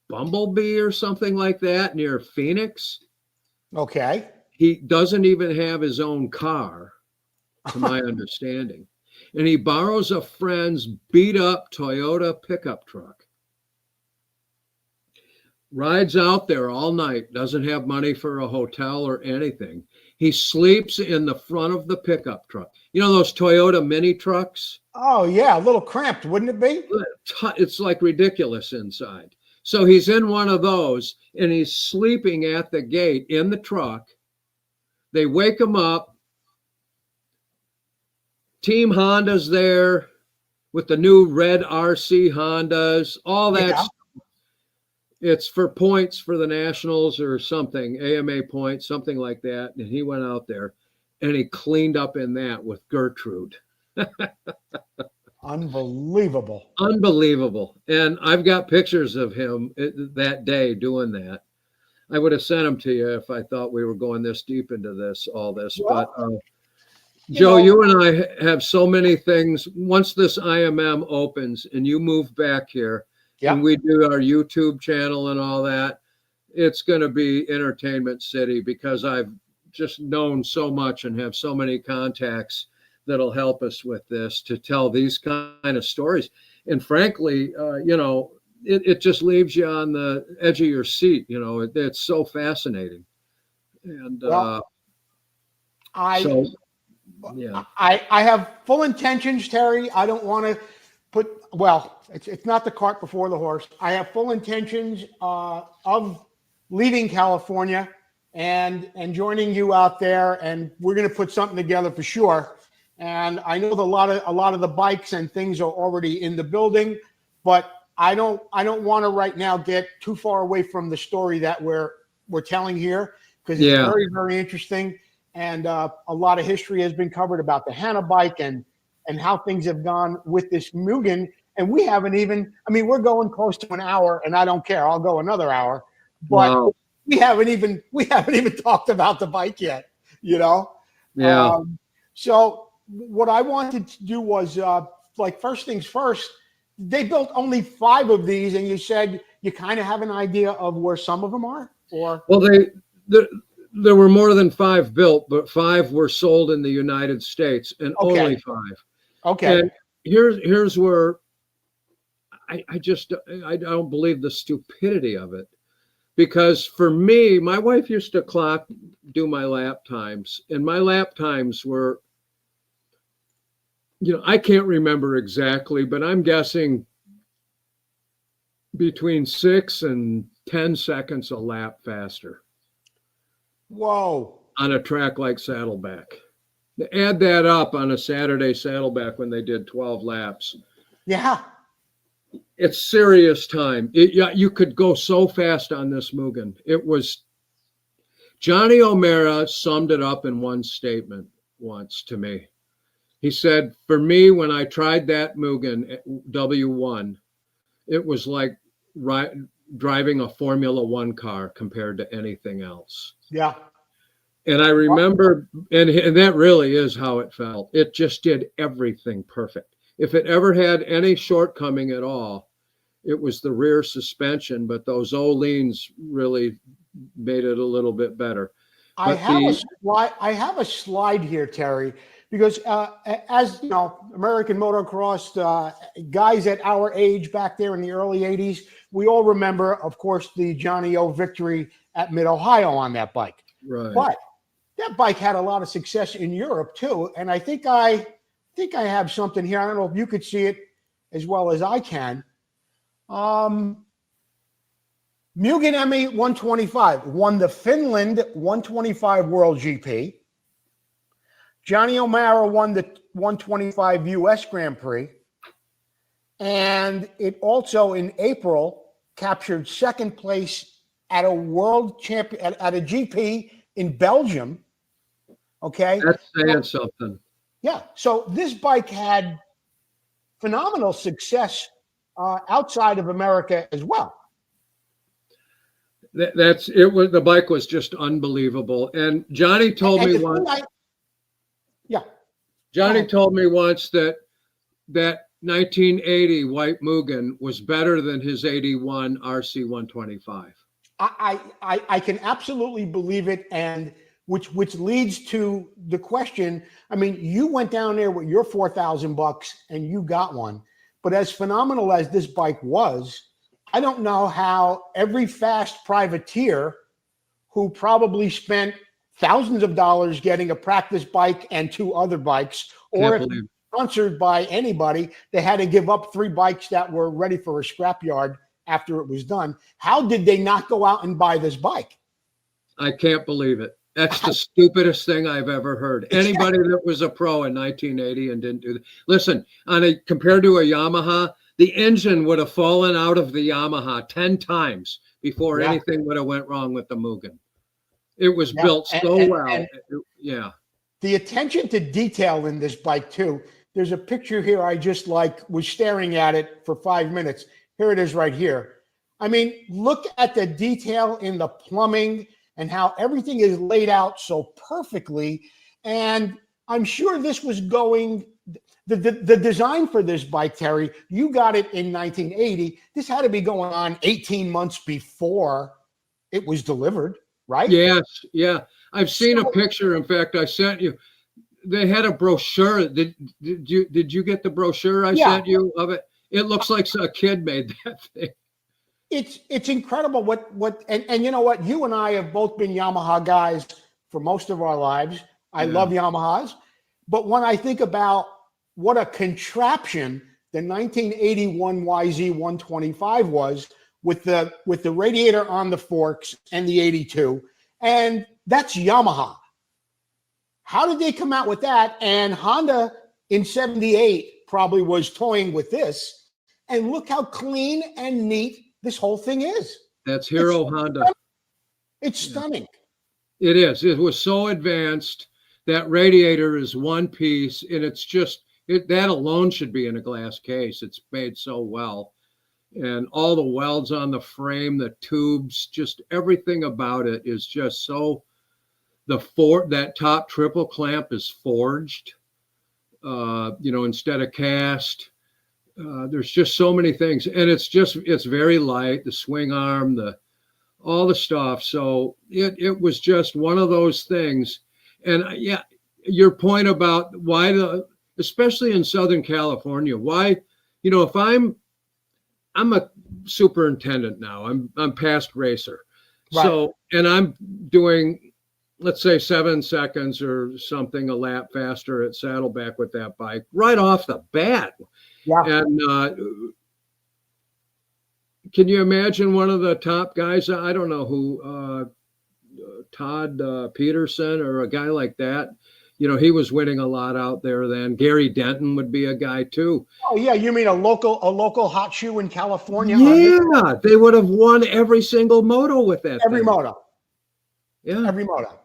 Speaker 3: Bumblebee or something like that near Phoenix.
Speaker 1: Okay.
Speaker 3: He doesn't even have his own car, to my understanding. And he borrows a friend's beat up Toyota pickup truck. Rides out there all night, doesn't have money for a hotel or anything. He sleeps in the front of the pickup truck. You know those Toyota mini trucks?
Speaker 1: Oh, yeah, a little cramped, wouldn't it be?
Speaker 3: It's like ridiculous inside. So he's in one of those and he's sleeping at the gate in the truck. They wake him up. Team Honda's there with the new red RC Hondas, all that stuff. It's for points for the Nationals or something, AMA points, something like that. And he went out there and he cleaned up in that with Gertrude.
Speaker 1: Unbelievable.
Speaker 3: Unbelievable. And I've got pictures of him that day doing that. I would have sent them to you if I thought we were going this deep into all this. Well, but Joe, you and I have so many things. Once this IMM opens and you move back here and we do our YouTube channel and all that, it's going to be Entertainment City because I've just known so much and have so many contacts that'll help us with this to tell these kind of stories. And frankly, it just leaves you on the edge of your seat. It's so fascinating. And
Speaker 1: I have full intentions, Terry. I don't want to it's not the cart before the horse. I have full intentions of leaving California and joining you out there. And we're going to put something together for sure. And I know a lot of the bikes and things are already in the building, but I don't want to right now get too far away from the story that we're telling here because it's very, very interesting. And a lot of history has been covered about the Hannah bike and how things have gone with this Mugen. And we haven't even, we're going close to an hour and I don't care. I'll go another hour, but we haven't even talked about the bike yet,
Speaker 3: Yeah.
Speaker 1: So what I wanted to do was first things first, they built only 5 of these, and you said you kind of have an idea of where some of them are? Or
Speaker 3: well, there were more than 5 built, but 5 were sold in the United States, and only 5.
Speaker 1: Okay.
Speaker 3: And here's where I don't believe the stupidity of it, because for me, my wife used to do my lap times, and my lap times were, I can't remember exactly, but I'm guessing between 6 and 10 seconds a lap faster.
Speaker 1: Whoa.
Speaker 3: On a track like Saddleback. Add that up on a Saturday Saddleback when they did 12 laps.
Speaker 1: Yeah.
Speaker 3: It's serious time. You could go so fast on this Mugen. It was, Johnny O'Mara summed it up in one statement once to me. He said, for me, when I tried that Mugen W1, it was like driving a Formula One car compared to anything else.
Speaker 1: Yeah.
Speaker 3: And I remember, and that really is how it felt. It just did everything perfect. If it ever had any shortcoming at all, it was the rear suspension, but those Oleans really made it a little bit better.
Speaker 1: I have a slide here, Terry, because as you know, American motocross guys at our age back there in the early 80s, we all remember, of course, the Johnny O victory at Mid-Ohio on that bike.
Speaker 3: Right.
Speaker 1: But that bike had a lot of success in Europe too. And I think I have something here. I don't know if you could see it as well as I can. Mugen ME 125 won the Finland 125 World GP. Johnny O'Mara won the 125 US Grand Prix. And it also in April captured second place at a world champion at a GP in Belgium. Okay.
Speaker 3: That's saying something.
Speaker 1: Yeah. So this bike had phenomenal success outside of America as well.
Speaker 3: The bike was just unbelievable. And Johnny told me once. Johnny told me once that 1980 white Mugen was better than his 81 RC 125.
Speaker 1: I can absolutely believe it, and which leads to the question. I mean, you went down there with your $4,000 and you got one, but as phenomenal as this bike was, I don't know how every fast privateer who probably spent thousands of dollars getting a practice bike and 2 other bikes, or if sponsored by anybody, they had to give up 3 bikes that were ready for a scrapyard after it was done. How did they not go out and buy this bike?
Speaker 3: I can't believe it. That's the stupidest thing I've ever heard. Anybody that was a pro in 1980 and didn't do that. Listen, compared to a Yamaha, the engine would have fallen out of the Yamaha 10 times before anything would have went wrong with the Mugen. It was built so well. The attention to detail in this bike too. There's a picture here. I just was staring at it for 5 minutes. Here it is right here. I mean, look at the detail in the plumbing and how everything is laid out so perfectly. And I'm sure this was going, the design for this bike, Terry, you got it in 1980. This had to be going on 18 months before it was delivered, right? Yes, yeah. I've seen a picture. In fact, I sent you. They had a brochure. Did you get the brochure I sent you of it? It looks like a kid made that thing. It's incredible and you know what? You and I have both been Yamaha guys for most of our lives. I love Yamahas. But when I think about what a contraption the 1981 YZ 125 was with the radiator on the forks and the 82, and that's Yamaha. How did they come out with that? And Honda in 78 probably was toying with this. And look how clean and neat this whole thing is. That's Hero Honda. It's stunning. It is. It was so advanced. That radiator is one piece, and it's just that alone should be in a glass case. It's made so well, and all the welds on the frame, the tubes, just everything about it is just so. That top triple clamp is forged, instead of cast. There's just so many things, and it's very light, the swing arm, all the stuff. So it was just one of those things. And your point about why especially in Southern California, why, if I'm a superintendent now, I'm past racer. Right. So, and I'm doing, let's say 7 seconds or something a lap faster at Saddleback with that bike right off the bat. Yeah. And can you imagine one of the top guys? I don't know who, Todd Peterson or a guy like that. He was winning a lot out there then. Gary Denton would be a guy too. Oh yeah, you mean a local hot shoe in California? Yeah, they would have won every single moto with that. Every moto. Yeah, every moto.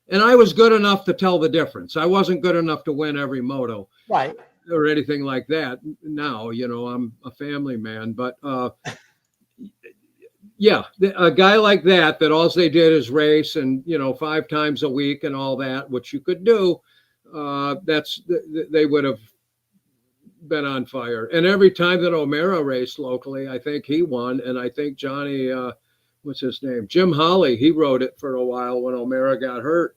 Speaker 3: And I was good enough to tell the difference. I wasn't good enough to win every moto. Right. Or anything like that. Now, I'm a family man, but yeah, a guy like that all they did is race and, 5 times a week and all that, which you could do, they would have been on fire. And every time that O'Mara raced locally, I think he won. And I think Johnny, what's his name? Jim Holly, he rode it for a while when O'Mara got hurt.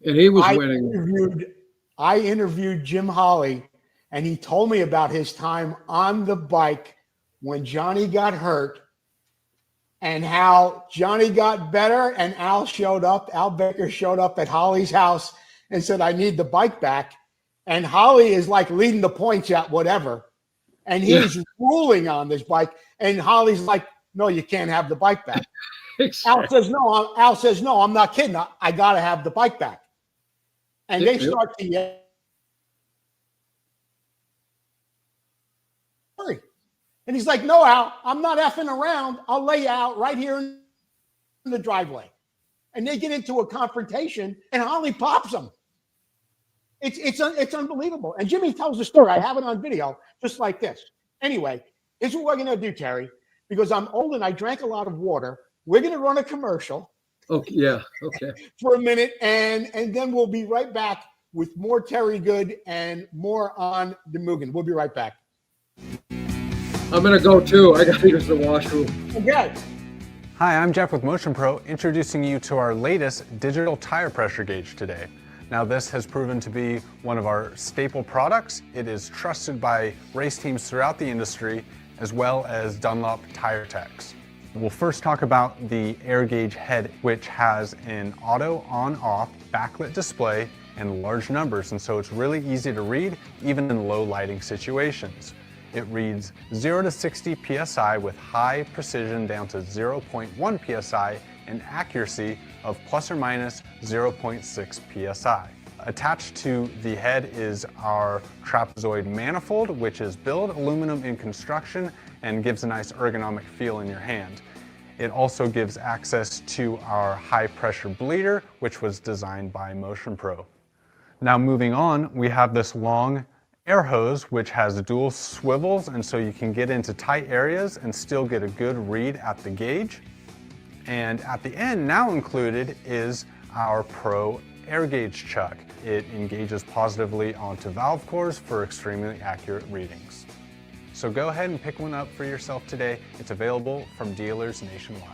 Speaker 3: And he was winning.
Speaker 1: I interviewed Jim Holly, and he told me about his time on the bike when Johnny got hurt and how Johnny got better, and Al Baker showed up at Holly's house and said, I need the bike back. And Holly is like leading the points at whatever. And he's ruling on this bike. And Holly's like, no, you can't have the bike back. Al says, no, I'm not kidding. I got to have the bike back. And they start to yell. And he's like, no, Al, I'm not effing around. I'll lay you out right here in the driveway. And they get into a confrontation, and Holly pops him. It's unbelievable. And Jimmy tells the story. I have it on video, just like this. Anyway, here's what we're going to do, Terry, because I'm old and I drank a lot of water. We're going to run a commercial.
Speaker 3: Okay. Yeah. Okay.
Speaker 1: For a minute, and then we'll be right back with more Terry Good and more on the Mugen. We'll be right back.
Speaker 3: I'm going to go too. I got to use the washroom.
Speaker 1: Okay.
Speaker 4: Hi, I'm Jeff with Motion Pro, introducing you to our latest digital tire pressure gauge today. Now, this has proven to be one of our staple products. It is trusted by race teams throughout the industry, as well as Dunlop tire techs. We'll first talk about the air gauge head, which has an auto on-off backlit display and large numbers, and so it's really easy to read, even in low lighting situations. It reads 0 to 60 PSI with high precision down to 0.1 PSI and accuracy of plus or minus 0.6 PSI. Attached to the head is our trapezoid manifold, which is billet aluminum in construction and gives a nice ergonomic feel in your hand. It also gives access to our high pressure bleeder, which was designed by Motion Pro. Now moving on, we have this long air hose, which has dual swivels, and so you can get into tight areas and still get a good read at the gauge. And at the end, now included, is our Pro air gauge chuck. It engages positively onto valve cores for extremely accurate readings. So go ahead and pick one up for yourself today. It's available from dealers nationwide.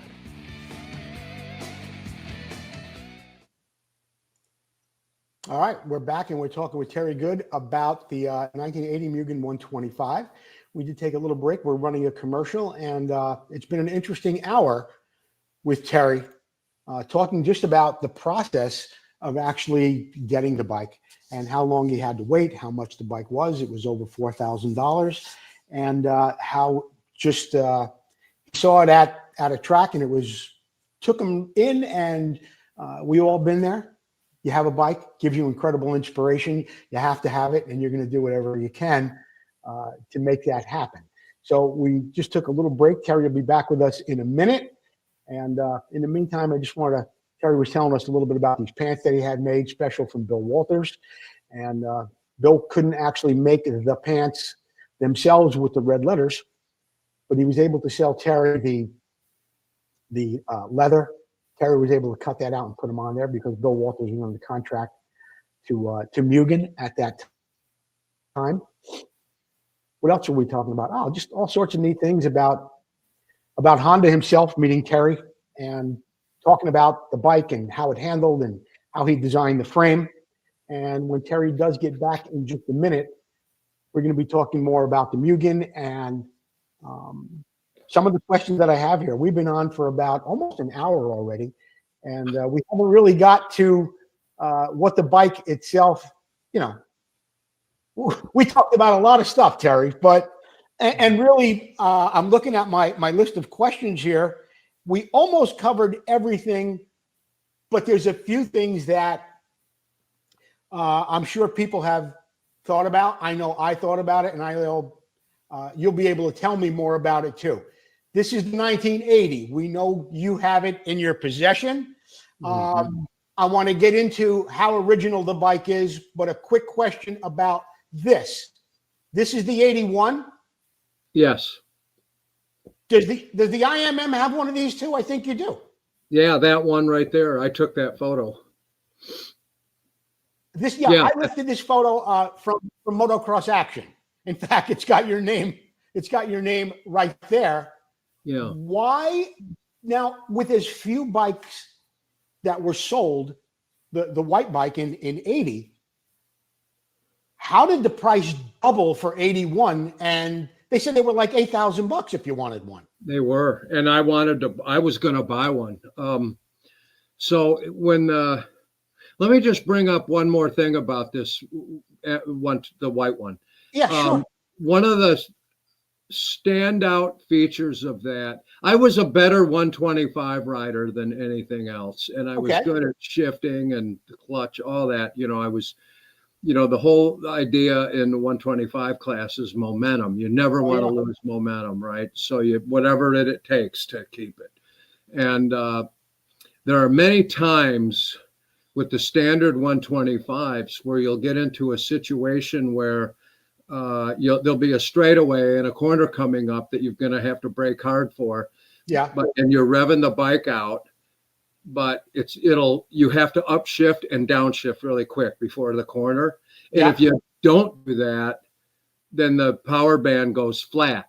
Speaker 1: All right, we're back and we're talking with Terry Good about the 1980 Mugen 125. We did take a little break. We're running a commercial, and it's been an interesting hour with Terry, talking just about the process of actually getting the bike and how long he had to wait, how much the bike was. It was over $4,000, and how just he saw it at a track, and took him in, and we all been there. You have a bike, gives you incredible inspiration. You have to have it, and you're going to do whatever you can to make that happen. So we just took a little break. Terry will be back with us in a minute. And in the meantime, Terry was telling us a little bit about these pants that he had made special from Bill Walters. And Bill couldn't actually make the pants themselves with the red letters, but he was able to sell Terry the leather. Terry was able to cut that out and put them on there because Bill Walters was under contract to Mugen at that time. What else are we talking about? Oh, just all sorts of neat things about Honda himself meeting Terry and talking about the bike and how it handled and how he designed the frame. And when Terry does get back in just a minute, we're going to be talking more about the Mugen and some of the questions that I have here. We've been on for about almost an hour already, and we haven't really got to what the bike itself, we talked about a lot of stuff, Terry, but, and really, I'm looking at my list of questions here. We almost covered everything, but there's a few things that I'm sure people have thought about. I know I thought about it, and I know you'll be able to tell me more about it too. This is the 1980. We know you have it in your possession. Mm-hmm. I want to get into how original the bike is, but a quick question about this. This is the 81?
Speaker 3: Yes.
Speaker 1: Does the IMM have one of these too? I think you do.
Speaker 3: Yeah, that one right there. I took that photo.
Speaker 1: I lifted this photo from Motocross Action. In fact, it's got your name. It's got your name right there.
Speaker 3: Yeah.
Speaker 1: Why now, with as few bikes that were sold, the white bike in 80, how did the price double for 81? And they said they were like $8,000 if you wanted one.
Speaker 3: They were, and I was going to buy one. So when let me just bring up one more thing about this one, the white one.
Speaker 1: Yeah, sure.
Speaker 3: One of the standout features of that, I was a better 125 rider than anything else, and I was good at shifting and the clutch, all that. I was, the whole idea in the 125 class is momentum. You never want to lose momentum, right? So whatever it takes to keep it. And there are many times with the standard 125s where you'll get into a situation where there'll be a straightaway and a corner coming up that you're going to have to brake hard for.
Speaker 1: Yeah.
Speaker 3: And you're revving the bike out, but you have to upshift and downshift really quick before the corner. And if you don't do that, then the power band goes flat.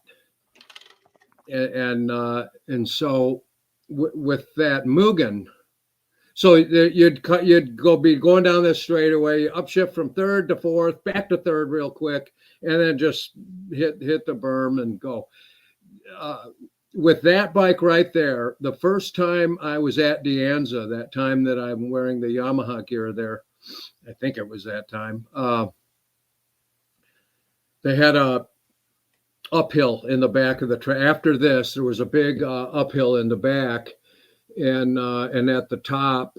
Speaker 3: And so with that Mugen, so you'd be going down this straightaway, upshift from third to fourth, back to third real quick, and then just hit the berm and go. With that bike right there, the first time I was at De Anza, that time that I'm wearing the Yamaha gear there, I think it was that time, they had a uphill in the back of the track. After this, there was a big uphill in the back, and at the top,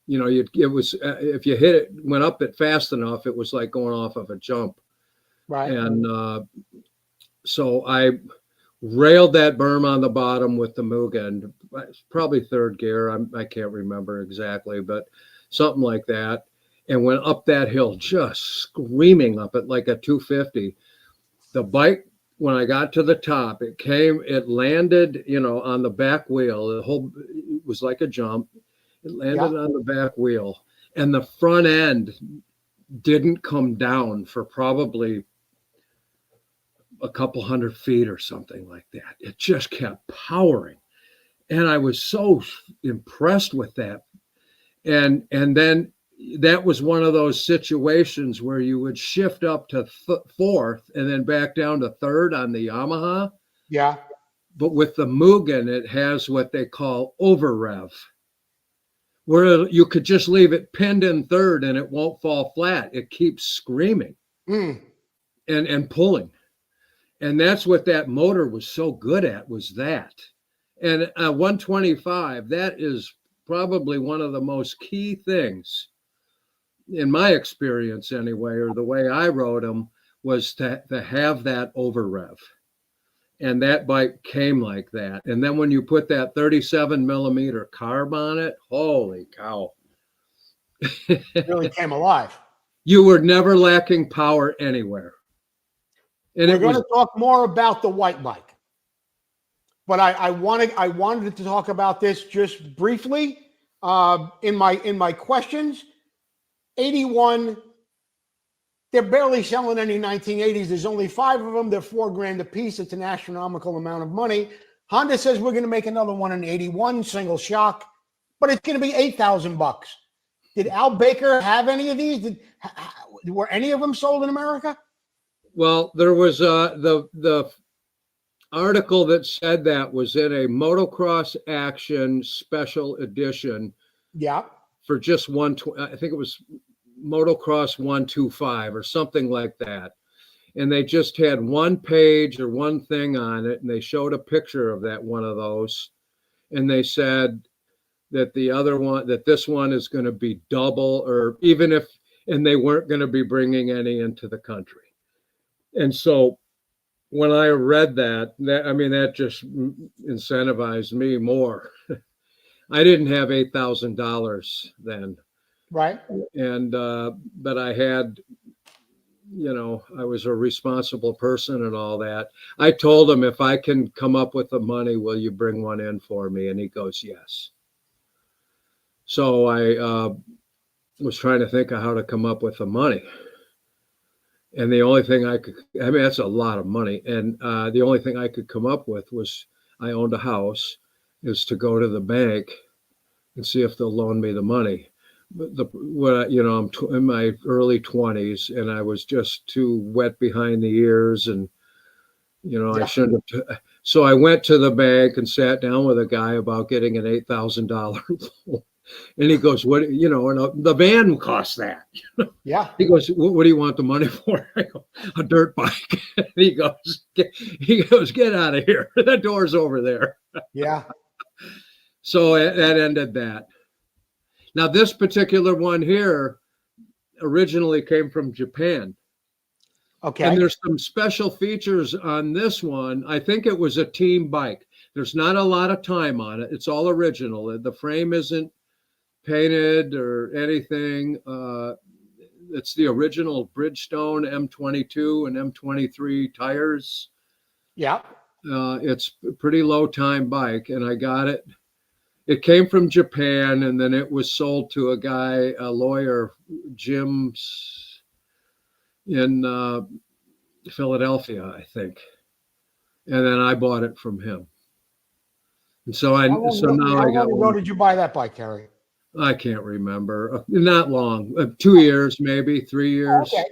Speaker 3: it was if you hit it, went up it fast enough, it was like going off of a jump.
Speaker 1: Right.
Speaker 3: And so I railed that berm on the bottom with the Mugen, probably third gear. I can't remember exactly, but something like that. And went up that hill, just screaming up it like a 250. The bike, when I got to the top, it landed, on the back wheel. It was like a jump. It landed on the back wheel, and the front end didn't come down for probably a couple 100 feet or something like that. It just kept powering. And I was so impressed with that. And then that was one of those situations where you would shift up to fourth and then back down to third on the Yamaha.
Speaker 1: Yeah.
Speaker 3: But with the Mugen, it has what they call over rev, where you could just leave it pinned in third and it won't fall flat. It keeps screaming and pulling. And that's what that motor was so good at, was that. And 125, that is probably one of the most key things, in my experience anyway, or the way I rode them, was to have that over rev. And that bike came like that. And then when you put that 37 millimeter carb on it, holy cow.
Speaker 1: It really came alive.
Speaker 3: You were never lacking power anywhere. And
Speaker 1: we're going to talk more about the white bike, but I wanted to talk about this just briefly in my questions. 81, they're barely selling any 1980s. There's only 5 of them. They're $4,000 a piece. It's an astronomical amount of money. Honda says we're going to make another one in 81, single shock, but it's going to be $8,000. Did Al Baker have any of these? Were any of them sold in America?
Speaker 3: Well, there was the article that said that was in a Motocross Action special edition.
Speaker 1: Yeah.
Speaker 3: For just I think it was Motocross 125 or something like that. And they just had one page or one thing on it, and they showed a picture of that one of those. And they said that this one is going to be double, or and they weren't going to be bringing any into the country. And so when I read that just incentivized me more. I didn't have $8,000 then.
Speaker 1: Right.
Speaker 3: And, but I had, I was a responsible person and all that. I told him, if I can come up with the money, will you bring one in for me? And he goes, yes. So I was trying to think of how to come up with the money. And the only thing that's a lot of money. And the only thing I could come up with was, I owned a house, is to go to the bank and see if they'll loan me the money. I'm in my early 20s, and I was just too wet behind the ears, and I shouldn't have. So I went to the bank and sat down with a guy about getting an $8,000 loan, and he goes, "What? And the van costs that."
Speaker 1: Yeah.
Speaker 3: He goes, "What do you want the money for?" I go, "A dirt bike." And he goes, "Get out of here. The door's over there."
Speaker 1: Yeah.
Speaker 3: So that ended that. Now, this particular one here originally came from Japan.
Speaker 1: Okay.
Speaker 3: And there's some special features on this one. I think it was a team bike. There's not a lot of time on it. It's all original. The frame isn't painted or anything. It's the original Bridgestone M22 and M23 tires.
Speaker 1: Yeah.
Speaker 3: It's a pretty low time bike, and I got it. It came from Japan, and then it was sold to a lawyer, Jim's, in Philadelphia, I think. And then I bought it from him. And so now I got one.
Speaker 1: How did you buy that bike, Terry?
Speaker 3: I can't remember. Not long. 2 years, maybe 3 years.
Speaker 1: Okay.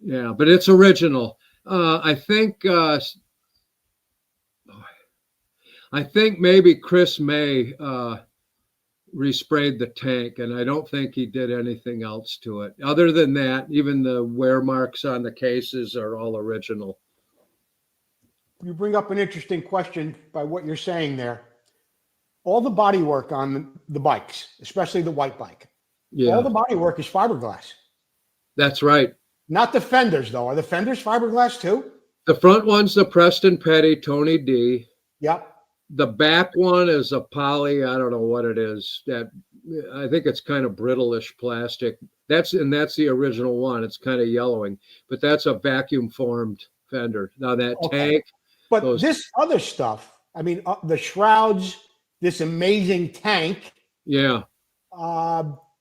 Speaker 3: Yeah, but it's original. I think maybe Chris May resprayed the tank, and I don't think he did anything else to it. Other than that, even the wear marks on the cases are all original.
Speaker 1: You bring up an interesting question by what you're saying there. All the bodywork on the bikes, especially the white bike, all the bodywork is fiberglass.
Speaker 3: That's right.
Speaker 1: Not the fenders, though. Are the fenders fiberglass too?
Speaker 3: The front one's the Preston Petty Tony D.
Speaker 1: Yep.
Speaker 3: The back one is a poly. I don't know what it is. I think it's kind of brittle-ish plastic. That's the original one. It's kind of yellowing, but that's a vacuum formed fender. Now that tank.
Speaker 1: But this other stuff, I mean, the shrouds, this amazing tank.
Speaker 3: Yeah.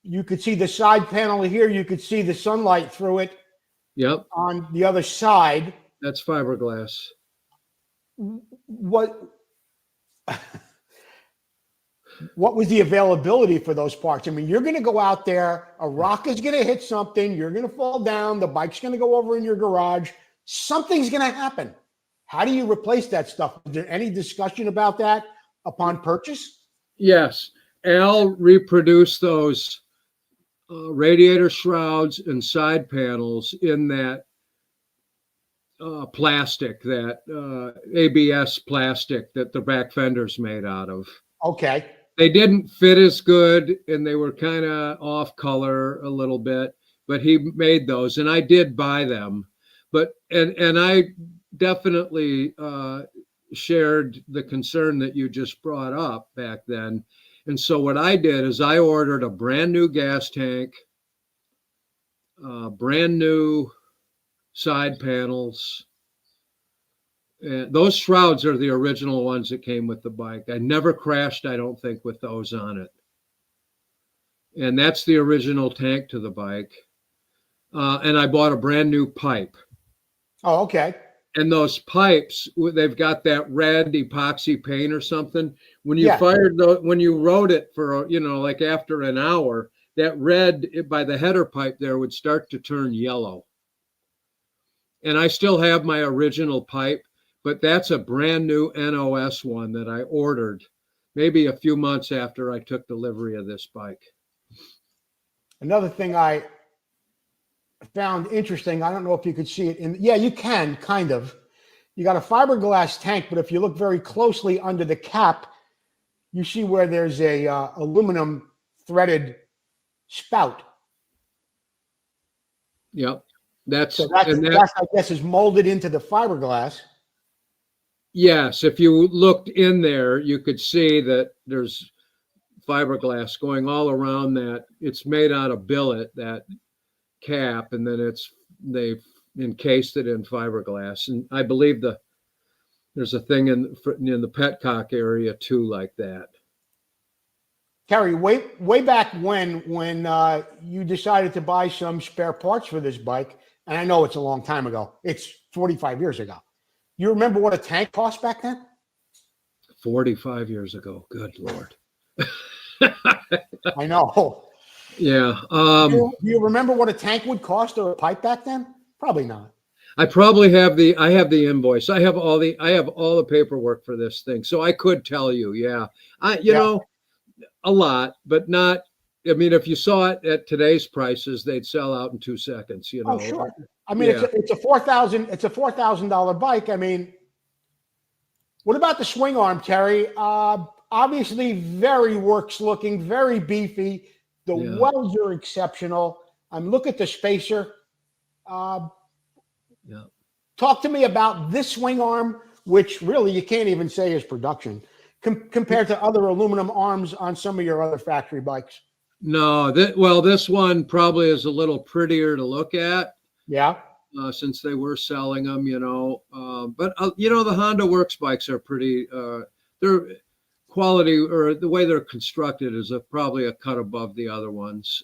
Speaker 1: You could see the side panel here. You could see the sunlight through it.
Speaker 3: Yep.
Speaker 1: On the other side.
Speaker 3: That's fiberglass.
Speaker 1: What was the availability for those parts? I mean, you're going to go out there, a rock is going to hit something, you're going to fall down, the bike's going to go over in your garage, something's going to happen. How do you replace that stuff? Is there any discussion about that upon purchase?
Speaker 3: Yes. Al reproduced those radiator shrouds and side panels in that plastic, that ABS plastic that the back fender's made out of.
Speaker 1: Okay.
Speaker 3: They didn't fit as good, and they were kind of off color a little bit, but he made those, and I did buy them. But and I definitely shared the concern that you just brought up back then. And so what I did is I ordered a brand new gas tank, brand new side panels. And those shrouds are the original ones that came with the bike. I never crashed, I don't think, with those on it. And that's the original tank to the bike. And I bought a brand new pipe.
Speaker 1: Oh, okay.
Speaker 3: And those pipes, they've got that red epoxy paint or something. When you when you rode it for, like after an hour, that red by the header pipe there would start to turn yellow. And I still have my original pipe, but that's a brand new NOS one that I ordered maybe a few months after I took delivery of this bike.
Speaker 1: Another thing I found interesting, I don't know if you could see it you can kind of. You got a fiberglass tank, but if you look very closely under the cap, you see where there's a aluminum threaded spout.
Speaker 3: Yep.
Speaker 1: That I guess is molded into the fiberglass.
Speaker 3: Yes, if you looked in there, you could see that there's fiberglass going all around that. It's made out of billet, that cap, and then it's they encased it in fiberglass, and I believe there's a thing in the petcock area too, like that.
Speaker 1: Terry, way back when you decided to buy some spare parts for this bike, and I know it's a long time ago. It's 45 years ago. You remember what a tank cost back then?
Speaker 3: 45 years ago. Good Lord.
Speaker 1: I know.
Speaker 3: Yeah.
Speaker 1: Do you remember what a tank would cost or a pipe back then? Probably not.
Speaker 3: I probably have the invoice. I have all the paperwork for this thing. So I could tell you, yeah. You know, a lot, but not. I mean, if you saw it at today's prices, they'd sell out in 2 seconds. You know.
Speaker 1: Oh, sure. I mean, it's a $4,000 bike. I mean, what about the swing arm, Terry? Obviously, very works looking, very beefy. The welds are exceptional. Look at the spacer. Talk to me about this swing arm, which really you can't even say is production compared to other aluminum arms on some of your other factory bikes.
Speaker 3: No, this one probably is a little prettier to look at.
Speaker 1: Yeah.
Speaker 3: Since they were selling them, you know. But you know, the Honda Works bikes are pretty. Their quality or the way they're constructed is probably a cut above the other ones.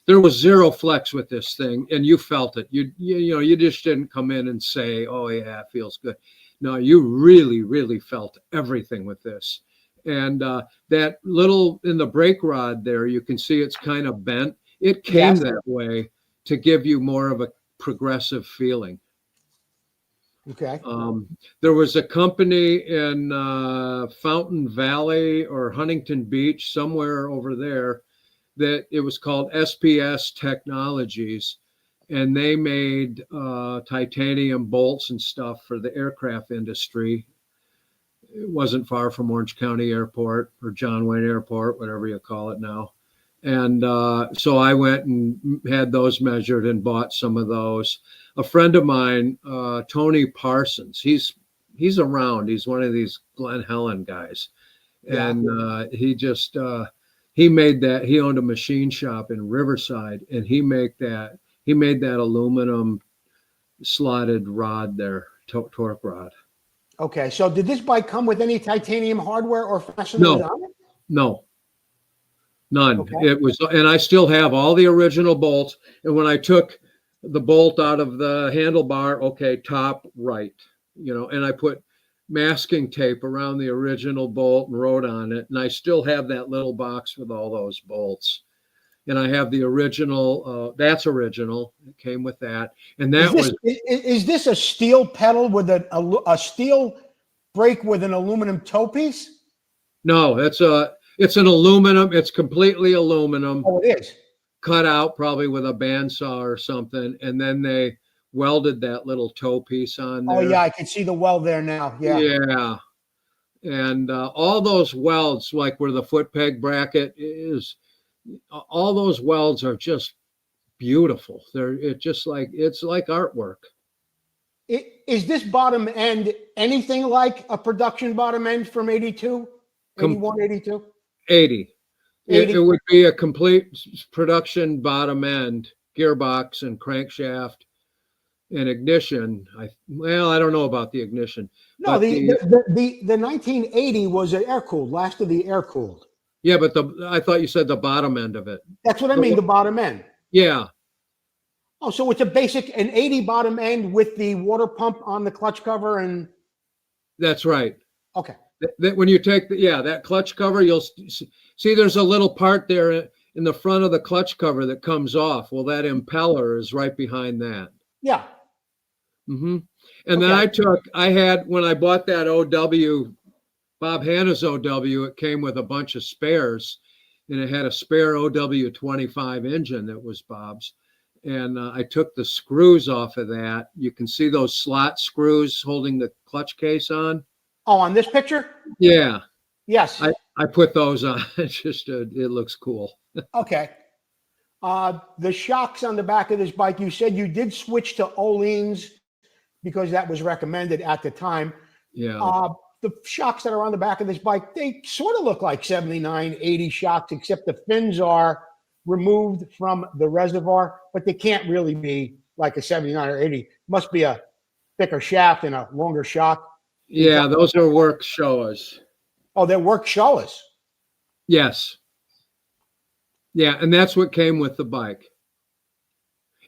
Speaker 3: There was zero flex with this thing, and you felt it. You know, you just didn't come in and say, "Oh yeah, it feels good." No, you really, really felt everything with this. And that little in the brake rod there, you can see it's kind of bent. It came that way to give you more of a progressive feeling.
Speaker 1: Okay.
Speaker 3: There was a company in Fountain Valley or Huntington Beach, somewhere over there, that it was called SPS Technologies, and they made titanium bolts and stuff for the aircraft industry. It wasn't far from Orange County Airport or John Wayne Airport, whatever you call it now. And so I went and had those measured and bought some of those. A friend of mine, Tony Parsons, he's around. He's one of these Glen Helen guys. And he made that. He owned a machine shop in Riverside, and he made that aluminum slotted rod there, torque rod.
Speaker 1: Okay, so did this bike come with any titanium hardware or fasteners on it?
Speaker 3: No, none.
Speaker 1: Okay.
Speaker 3: It was, and I still have all the original bolts. And when I took the bolt out of the handlebar, okay, top right, you know, and I put masking tape around the original bolt and wrote on it. And I still have that little box with all those bolts. And I have the original, that's original. It came with that. And that
Speaker 1: is this a steel pedal with a steel brake with an aluminum toe piece?
Speaker 3: No, it's an aluminum. It's completely aluminum.
Speaker 1: Oh, it is.
Speaker 3: Cut out probably with a bandsaw or something. And then they welded that little toe piece on there.
Speaker 1: Oh, yeah, I can see the weld there now. Yeah.
Speaker 3: Yeah. And all those welds, like where the foot peg bracket is, all those welds are just beautiful. It's like artwork.
Speaker 1: Is this bottom end anything like a production bottom end from 82, 81, 82?
Speaker 3: 80. It would be a complete production bottom end, gearbox and crankshaft and ignition. I don't know about the ignition.
Speaker 1: No, the 1980 was an air cooled, last of the air cooled.
Speaker 3: Yeah, but I thought you said the bottom end of it.
Speaker 1: That's what I mean, the bottom end.
Speaker 3: Yeah.
Speaker 1: Oh, so it's an 80 bottom end with the water pump on the clutch cover and.
Speaker 3: That's right.
Speaker 1: Okay.
Speaker 3: That when you take that clutch cover, you'll see there's a little part there in the front of the clutch cover that comes off. Well, that impeller is right behind that.
Speaker 1: Yeah.
Speaker 3: Mm-hmm. And then I had, when I bought that OW, Bob Hanna's OW, it came with a bunch of spares, and it had a spare OW25 engine that was Bob's. And I took the screws off of that. You can see those slot screws holding the clutch case on.
Speaker 1: Oh, on this picture?
Speaker 3: Yeah.
Speaker 1: Yes.
Speaker 3: I put those on. It's just, it looks cool.
Speaker 1: Okay. The shocks on the back of this bike, you said you did switch to Öhlins because that was recommended at the time.
Speaker 3: Yeah.
Speaker 1: The shocks that are on the back of this bike, they sort of look like 79, 80 shocks, except the fins are removed from the reservoir, but they can't really be like a 79 or 80. Must be a thicker shaft and a longer shock.
Speaker 3: Yeah, those are work Showas.
Speaker 1: Oh, they're work Showas.
Speaker 3: Yes. Yeah, and that's what came with the bike.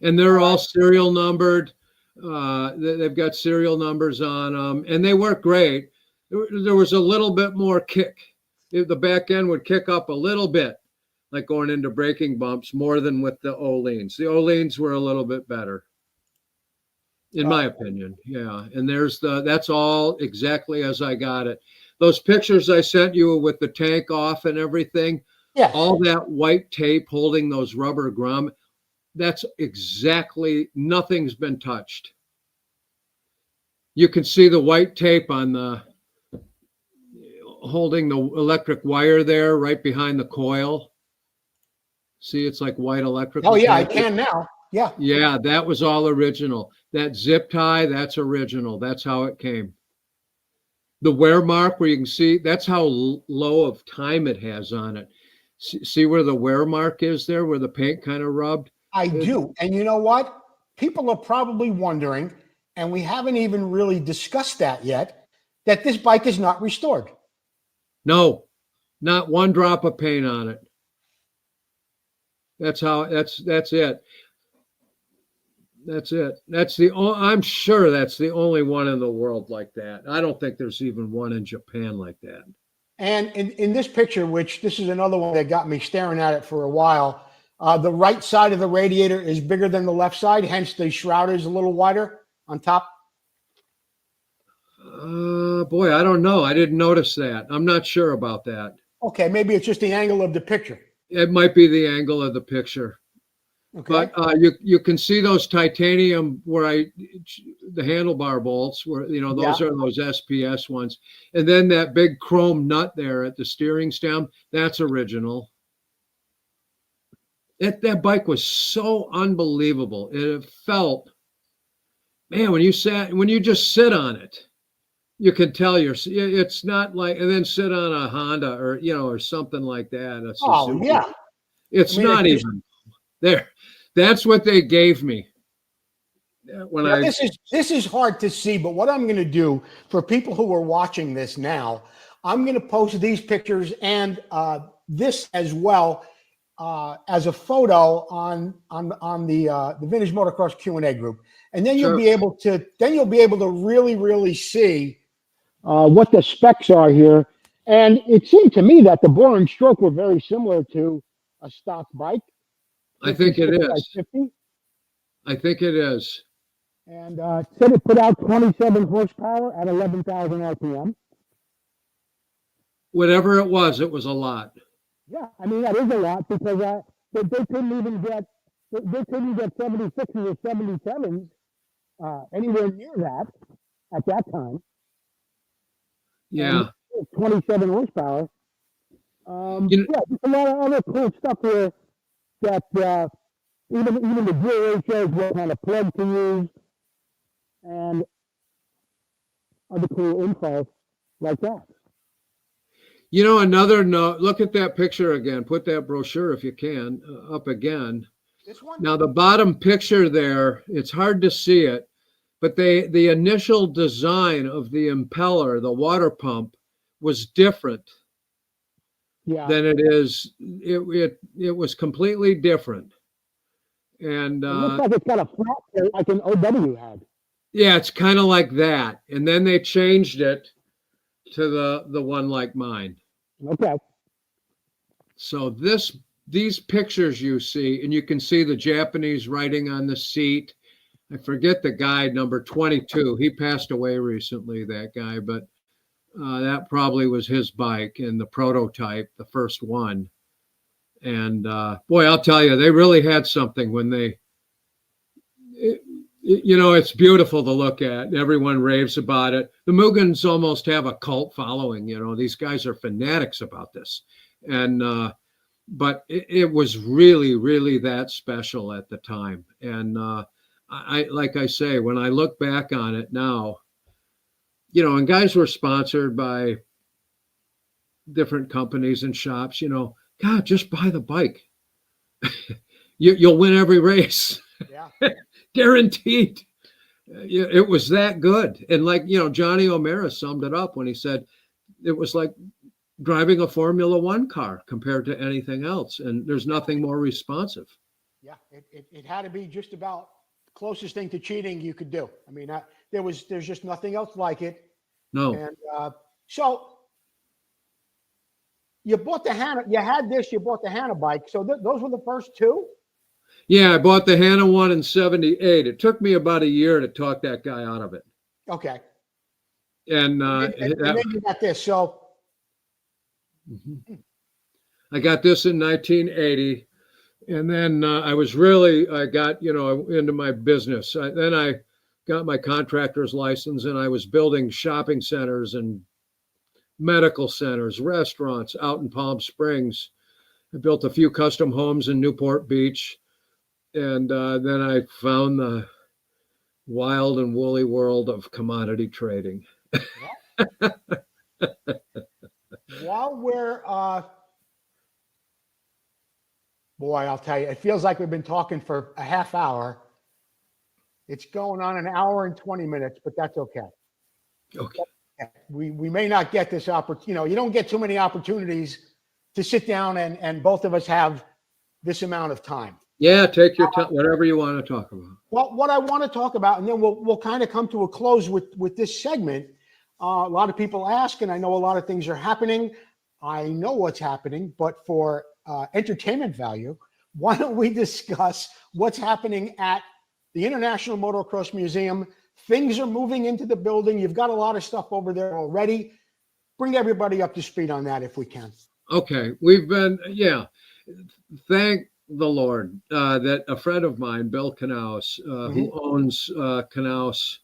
Speaker 3: And they're all serial numbered. They've got serial numbers on them, and they work great. There was a little bit more kick. The back end would kick up a little bit, like going into braking bumps, more than with the Oleans. The Oleans were a little bit better, in my opinion. Yeah, and that's all exactly as I got it. Those pictures I sent you with the tank off and everything,
Speaker 1: Yes.
Speaker 3: all that white tape holding those rubber grommet, that's exactly, nothing's been touched. You can see the white tape on the holding the electric wire there right behind the coil. See, it's like white electrical.
Speaker 1: Oh yeah, I
Speaker 3: tape.
Speaker 1: can now. Yeah.
Speaker 3: Yeah, that was all original. That zip tie, that's original. That's how it came. The wear mark where you can see, that's how low of time it has on it. See where the wear mark is there, where the paint kind of rubbed?
Speaker 1: I do. And you know what? People are probably wondering, and we haven't even really discussed that yet, that this bike is not restored.
Speaker 3: No, not one drop of paint on it. That's it. That's it. I'm sure that's the only one in the world like that. I don't think there's even one in Japan like that.
Speaker 1: And in this picture, which this is another one that got me staring at it for a while, the right side of the radiator is bigger than the left side, hence the shroud is a little wider on top.
Speaker 3: Boy, I don't know. I didn't notice that. I'm not sure about that.
Speaker 1: Okay, maybe it's just the angle of the picture.
Speaker 3: It might be the angle of the picture.
Speaker 1: Okay.
Speaker 3: But you can see those titanium the handlebar bolts where, those are those SPS ones. And then that big chrome nut there at the steering stem, that's original. That bike was so unbelievable. It felt, man, when you just sit on it, you can tell it's not like, and then sit on a Honda or something like that.
Speaker 1: Oh yeah.
Speaker 3: It's not even there. That's what they gave me.
Speaker 1: This is hard to see, but what I'm going to do for people who are watching this now, I'm going to post these pictures and this as well as a photo on the Vintage Motocross Q&A group, and then you'll be able to really see what the specs are here. And it seemed to me that the bore and stroke were very similar to a stock bike.
Speaker 3: I think it is. I think it is.
Speaker 1: And said it put out 27 horsepower at 11,000 RPM.
Speaker 3: Whatever it was a lot.
Speaker 1: Yeah, I mean that is a lot because they couldn't even get 76s or 77s anywhere near that at that time.
Speaker 3: Yeah.
Speaker 1: 27 horsepower. There's a lot of other cool stuff here that even the gear ratios, what kind of plug to use, and other cool info like that.
Speaker 3: Another note, look at that picture again. Put that brochure, if you can, up again.
Speaker 1: This one?
Speaker 3: Now, the bottom picture there, it's hard to see it, but the initial design of the impeller, the water pump, was different than it is. It was completely different. And
Speaker 1: it looks like it's got a flat plate like an OW had.
Speaker 3: Yeah, it's kind of like that. And then they changed it to the one like mine.
Speaker 1: Okay.
Speaker 3: So these pictures you see, and you can see the Japanese writing on the seat. I forget the guy, number 22. He passed away recently, that guy, but that probably was his bike and the prototype, the first one. And boy, I'll tell you, they really had something when it's beautiful to look at. Everyone raves about it. The Mugens almost have a cult following. These guys are fanatics about this. And but it was really, really that special at the time. And like I say, when I look back on it now, and guys were sponsored by different companies and shops, God, just buy the bike. You'll win every race.
Speaker 1: Yeah.
Speaker 3: guaranteed. It was that good. And like, Johnny O'Mara summed it up when he said it was like driving a Formula One car compared to anything else. And there's nothing more responsive.
Speaker 1: Yeah, it had to be just about the closest thing to cheating you could do. I mean, there's just nothing else like it.
Speaker 3: No.
Speaker 1: And so you bought the Hannah, you had this, you bought the Hannah bike. So those were the first two?
Speaker 3: Yeah, I bought the Hannah one in 78. It took me about a year to talk that guy out of it.
Speaker 1: Okay.
Speaker 3: And
Speaker 1: then you got this. So
Speaker 3: I got this in 1980. And then I got, into my business. Then I got my contractor's license, and I was building shopping centers and medical centers, restaurants out in Palm Springs. I built a few custom homes in Newport Beach. And then I found the wild and woolly world of commodity trading.
Speaker 1: While we're, boy, I'll tell you, it feels like we've been talking for a half hour. It's going on an hour and 20 minutes, but that's okay.
Speaker 3: Okay.
Speaker 1: We may not get this opportunity. You don't get too many opportunities to sit down and both of us have this amount of time.
Speaker 3: Yeah, take your time, whatever you want to talk about.
Speaker 1: Well, what I want to talk about, and then we'll kind of come to a close with this segment. A lot of people ask, and I know a lot of things are happening. I know what's happening, but for entertainment value, why don't we discuss what's happening at the International Motocross Museum? Things are moving into the building. You've got a lot of stuff over there already. Bring everybody up to speed on that if we can.
Speaker 3: Okay. Thank the Lord that a friend of mine, Bill Knaus, who owns Knaus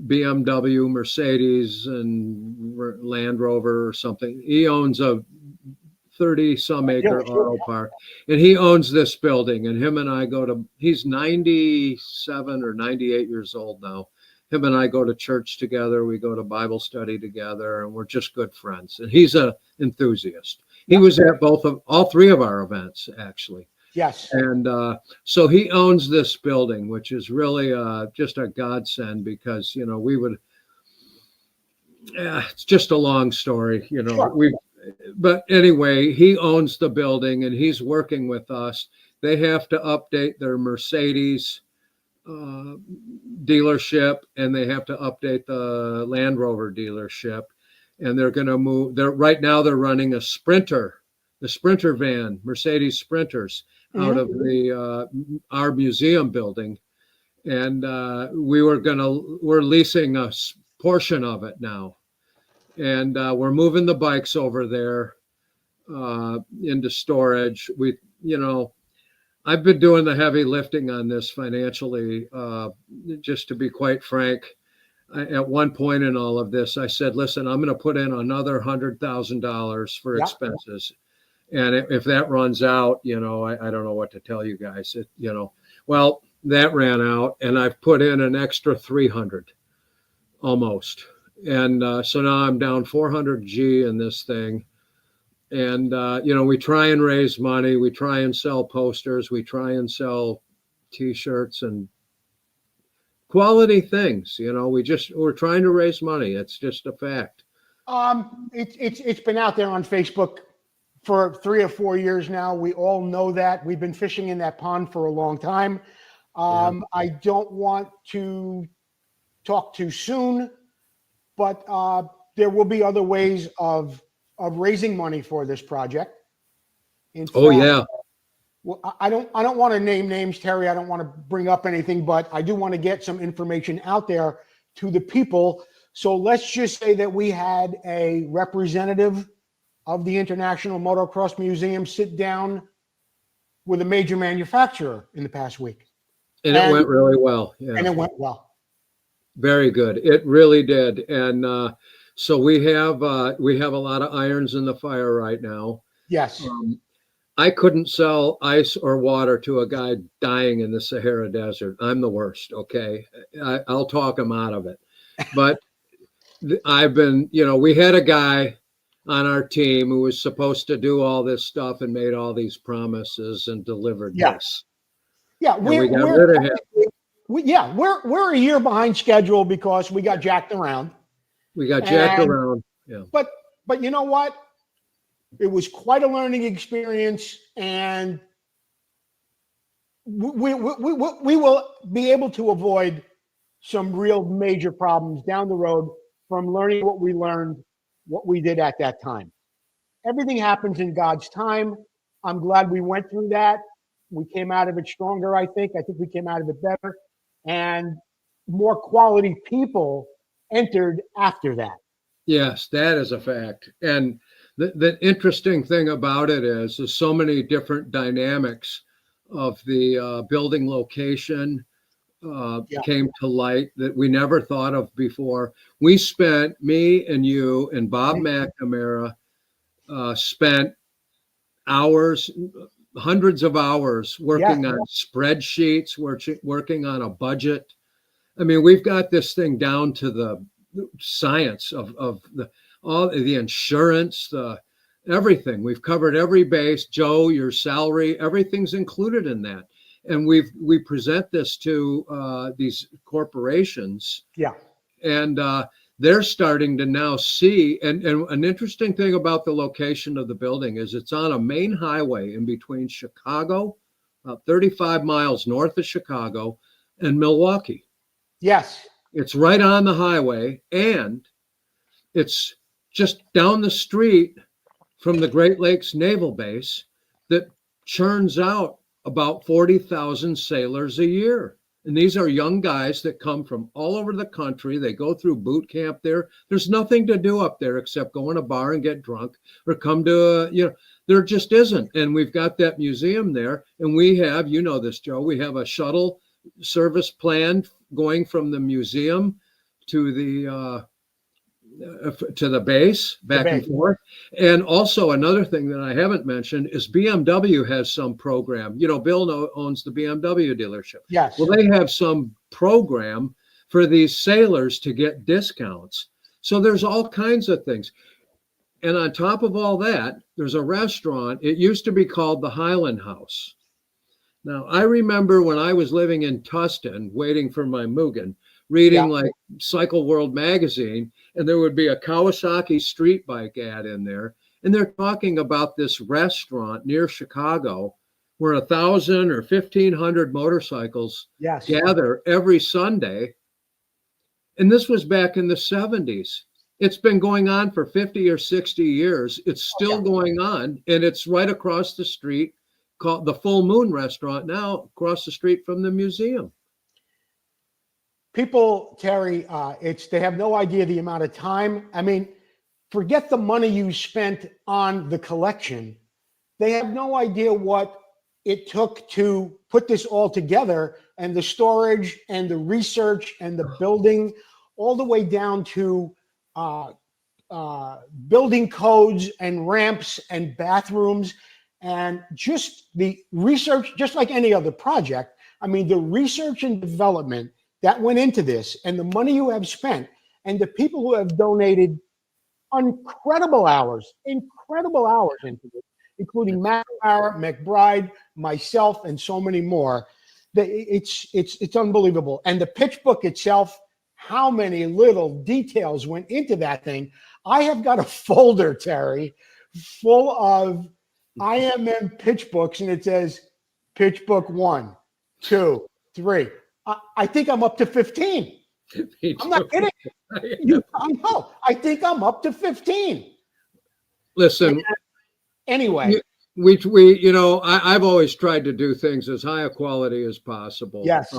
Speaker 3: BMW, Mercedes, and Land Rover or something. He owns a 30-some acre auto park, and he owns this building. And him and I he's 97 or 98 years old now. Him and I go to church together. We go to Bible study together, and we're just good friends. And he's an enthusiast. He was at all three of our events, actually.
Speaker 1: Yes.
Speaker 3: And so he owns this building, which is really just a godsend because, it's just a long story,
Speaker 1: Sure.
Speaker 3: But anyway, he owns the building and he's working with us. They have to update their Mercedes dealership, and they have to update the Land Rover dealership. And they're going to move. Right now they're running the Sprinter van, Mercedes Sprinters, out of our museum building, and we're leasing a portion of it now, and we're moving the bikes over there into storage. I've been doing the heavy lifting on this financially, just to be quite frank. At one point in all of this, I said, listen, I'm going to put in another $100,000 for expenses. And if that runs out, I don't know what to tell you guys. Well, that ran out, and I've put in an extra 300 almost. And so now I'm down 400 G in this thing. And, we try and raise money. We try and sell posters. We try and sell T-shirts and quality things. We're trying to raise money. It's just a fact.
Speaker 1: It's been out there on Facebook for 3 or 4 years now. We all know that. We've been fishing in that pond for a long time. I don't want to talk too soon, but there will be other ways of raising money for this project. Well, I don't want to name names, Terry. I don't want to bring up anything, but I do want to get some information out there to the people. So let's just say that we had a representative of the International Motocross Museum sit down with a major manufacturer in the past week.
Speaker 3: And it went really well. Yeah.
Speaker 1: And it went well.
Speaker 3: Very good. It really did. And so we have a lot of irons in the fire right now.
Speaker 1: Yes.
Speaker 3: I couldn't sell ice or water to a guy dying in the Sahara Desert. I'm the worst. Okay. I'll talk him out of it. But I've been, we had a guy on our team who was supposed to do all this stuff and made all these promises and delivered this.
Speaker 1: Yeah,
Speaker 3: and we got rid of him.
Speaker 1: We're a year behind schedule because we got jacked around.
Speaker 3: We got jacked around. Yeah.
Speaker 1: But you know what? It was quite a learning experience, and we will be able to avoid some real major problems down the road from learning what we learned, what we did at that time. Everything happens in God's time. I'm glad we went through that. We came out of it stronger, I think. I think we came out of it better. And more quality people entered after that.
Speaker 3: Yes, that is a fact. And the interesting thing about it is there's so many different dynamics of the building location came to light that we never thought of before. We spent, me and you and Bob McNamara, spent hours, hundreds of hours working on spreadsheets, working on a budget. I mean, we've got this thing down to the science of all the insurance, everything. We've covered every base. Joe, your salary, everything's included in that. And we present this to these corporations.
Speaker 1: Yeah.
Speaker 3: And they're starting to now see, and an interesting thing about the location of the building is it's on a main highway in between Chicago, about 35 miles north of Chicago, and Milwaukee.
Speaker 1: Yes.
Speaker 3: It's right on the highway, and it's just down the street from the Great Lakes Naval Base that churns out about 40,000 sailors a year. And these are young guys that come from all over the country. They go through boot camp there. There's nothing to do up there except go in a bar and get drunk or come to there just isn't. And we've got that museum there. And we have, you know this, Joe, we have a shuttle service planned going from the museum to the base, back and forth. And also another thing that I haven't mentioned is BMW has some program. You know, Bill owns the BMW dealership.
Speaker 1: Yes.
Speaker 3: Well, they have some program for these sailors to get discounts. So there's all kinds of things. And on top of all that, there's a restaurant. It used to be called the Highland House. Now, I remember when I was living in Tustin, waiting for my Mugen, reading like Cycle World magazine, and there would be a Kawasaki street bike ad in there. And they're talking about this restaurant near Chicago where 1,000 or 1,500 motorcycles gather every Sunday. And this was back in the 70s. It's been going on for 50 or 60 years. It's still going on. And it's right across the street, called the Full Moon Restaurant now, across the street from the museum.
Speaker 1: People, Terry, they have no idea the amount of time. I mean, forget the money you spent on the collection. They have no idea what it took to put this all together, and the storage and the research and the building, all the way down to building codes and ramps and bathrooms, and just the research, just like any other project. I mean, the research and development that went into this, and the money you have spent, and the people who have donated incredible hours into it, including Matt McBride, myself, and so many more. It's unbelievable. And the pitch book itself, how many little details went into that thing. I have got a folder, Terry, full of IMM pitch books, and it says pitch book 1, 2, 3. I think I'm up to 15. I'm not kidding. I think I'm up to 15.
Speaker 3: Listen,
Speaker 1: anyway,
Speaker 3: we I've always tried to do things as high a quality as possible.
Speaker 1: Yes.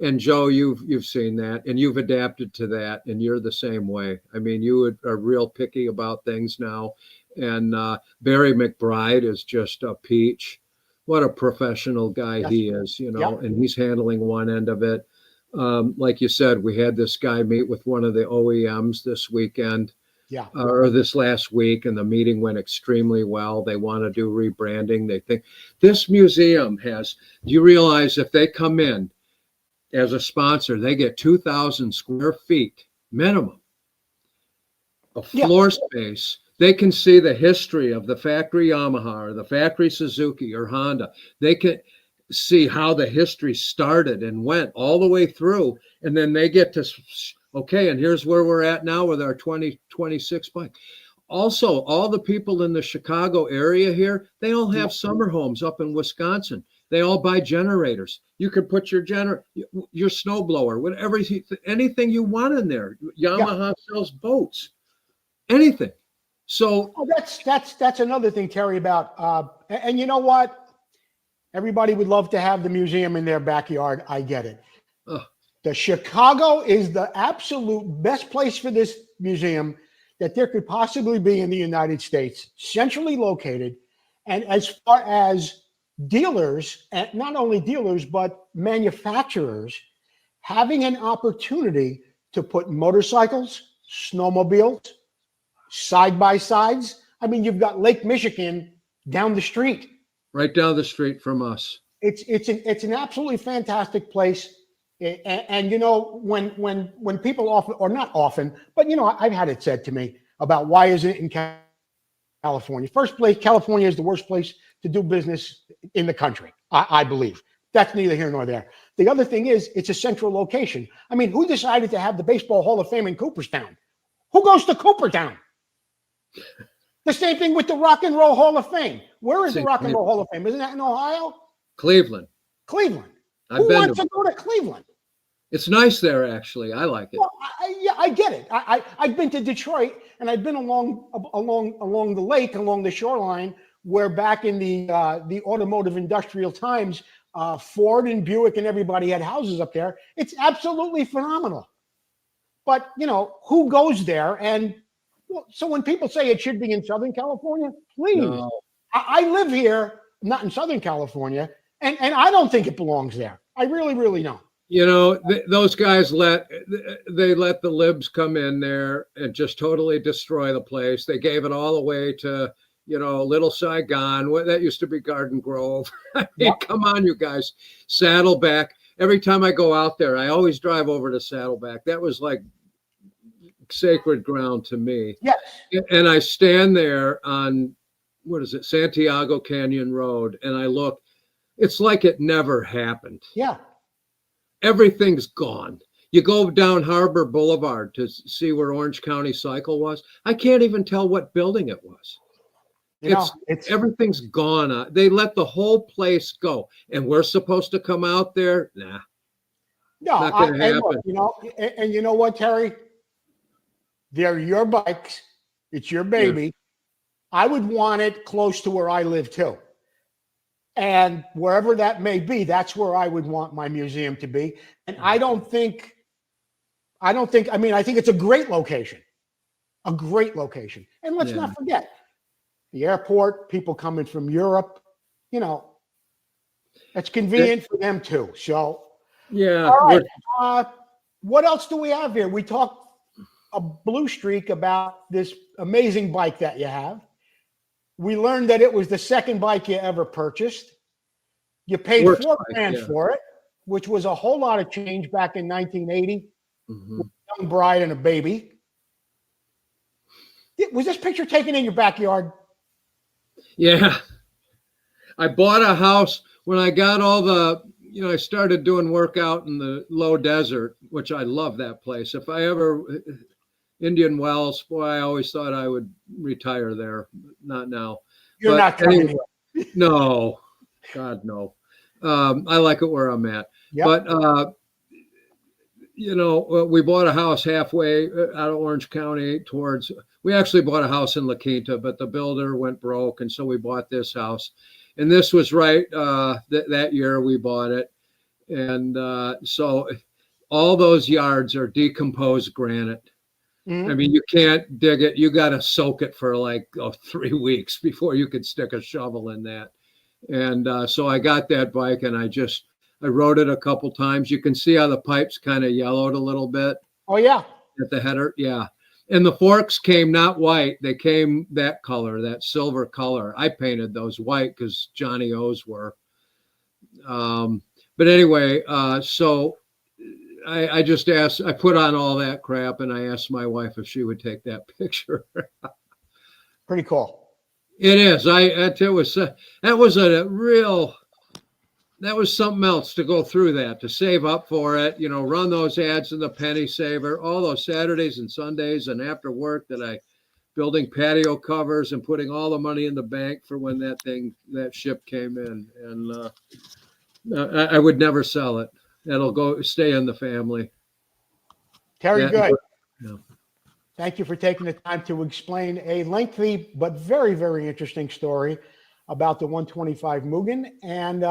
Speaker 3: And Joe, you've seen that, and you've adapted to that, and you're the same way. I mean, you are real picky about things now. And Barry McBride is just a peach. What a professional guy he is, and he's handling one end of it. Like you said, we had this guy meet with one of the OEMs this weekend, or this last week, and the meeting went extremely well. They want to do rebranding. They think this museum has, do you realize if they come in as a sponsor, they get 2,000 square feet minimum of floor space. They can see the history of the factory Yamaha or the factory Suzuki or Honda. They can, see how the history started and went all the way through. And then they get to, okay, and here's where we're at now with our 2026 bike. Also, all the people in the Chicago area here, they all have summer homes up in Wisconsin. They all buy generators. You could put your snowblower, whatever, anything you want in there. Yamaha sells boats, anything. So
Speaker 1: that's another thing, Terry, about and you know what? Everybody would love to have the museum in their backyard. I get it. The Chicago is the absolute best place for this museum that there could possibly be in the United States, centrally located. And as far as dealers, and not only dealers, but manufacturers, having an opportunity to put motorcycles, snowmobiles, side-by-sides. I mean, you've got Lake Michigan down the street.
Speaker 3: Right down the street from us.
Speaker 1: It's an absolutely fantastic place. And you know, when people often, or not often, but you know, I've had it said to me about why isn't it in California? First place, California is the worst place to do business in the country, I believe. That's neither here nor there. The other thing is, it's a central location. I mean, who decided to have the Baseball Hall of Fame in Cooperstown? Who goes to Cooperstown? The same thing with the Rock and Roll Hall of Fame. Where is the Rock and Roll Hall of Fame? Isn't that in Ohio?
Speaker 3: Cleveland.
Speaker 1: Cleveland. Who wants to go to Cleveland?
Speaker 3: It's nice there, actually. I like it.
Speaker 1: Well, I get it. I've been to Detroit, and I've been along the lake, along the shoreline, where back in the automotive industrial times, Ford and Buick and everybody had houses up there. It's absolutely phenomenal. But you know, who goes there? And so when people say it should be in Southern California, please. No. I live here, not in Southern California, and I don't think it belongs there. I really, really don't.
Speaker 3: You know, those guys let the libs come in there and just totally destroy the place. They gave it all away to, you know, Little Saigon. That used to be Garden Grove. I mean, come on, you guys. Saddleback. Every time I go out there, I always drive over to Saddleback. That was like sacred ground to me.
Speaker 1: Yes.
Speaker 3: And I stand there on, what is it, Santiago Canyon Road, and I look. It's like it never happened.
Speaker 1: Yeah. Everything's
Speaker 3: gone. You go down Harbor Boulevard to see where Orange County Cycle was. I can't even tell what building it was. It's everything's gone. They let the whole place go, and we're supposed to come out there. Nah,
Speaker 1: no,
Speaker 3: not gonna happen.
Speaker 1: Look, you know, and you know what, Terry? They're your bikes. It's your baby. Yeah. I would want it close to where I live too. And wherever that may be, that's where I would want my museum to be. And I think it's a great location. A great location. And let's not forget, the airport, people coming from Europe, you know, it's convenient for them too. So,
Speaker 3: yeah.
Speaker 1: All right. What else do we have here? We talked a blue streak about this amazing bike that you have. We learned that it was the second bike you ever purchased. You paid $4,000 for it, which was a whole lot of change back in 1980 with a young bride and a baby. Was this picture taken in your backyard?
Speaker 3: Yeah. I bought a house when I got all the, you know, I started doing workout in the low desert, which I love that place. If I ever, Indian Wells, boy, I always thought I would retire there. Not now.
Speaker 1: You're not coming.
Speaker 3: No, God, no. I like it where I'm at. Yep. But, you know, we bought a house halfway out of Orange County we actually bought a house in La Quinta, but the builder went broke. And so we bought this house. And this was right that year we bought it. And so all those yards are decomposed granite. I mean, you can't dig it. You got to soak it for like 3 weeks before you could stick a shovel in that. And so I got that bike and I rode it a couple times. You can see how the pipes kind of yellowed a little bit.
Speaker 1: Oh, yeah.
Speaker 3: At the header. Yeah. And the forks came not white. They came that color, that silver color. I painted those white because Johnny O's were. But anyway, so I just asked, I put on all that crap and I asked my wife if she would take that picture.
Speaker 1: Pretty cool.
Speaker 3: It is. That was a real that was something else to go through that, to save up for it, you know, run those ads in the penny saver, all those Saturdays and Sundays and after work that I building patio covers and putting all the money in the bank for when that ship came in. And I would never sell it. That'll stay in the family.
Speaker 1: Terry Good.
Speaker 3: Yeah.
Speaker 1: Thank you for taking the time to explain a lengthy but very, very interesting story about the 125 Mugen and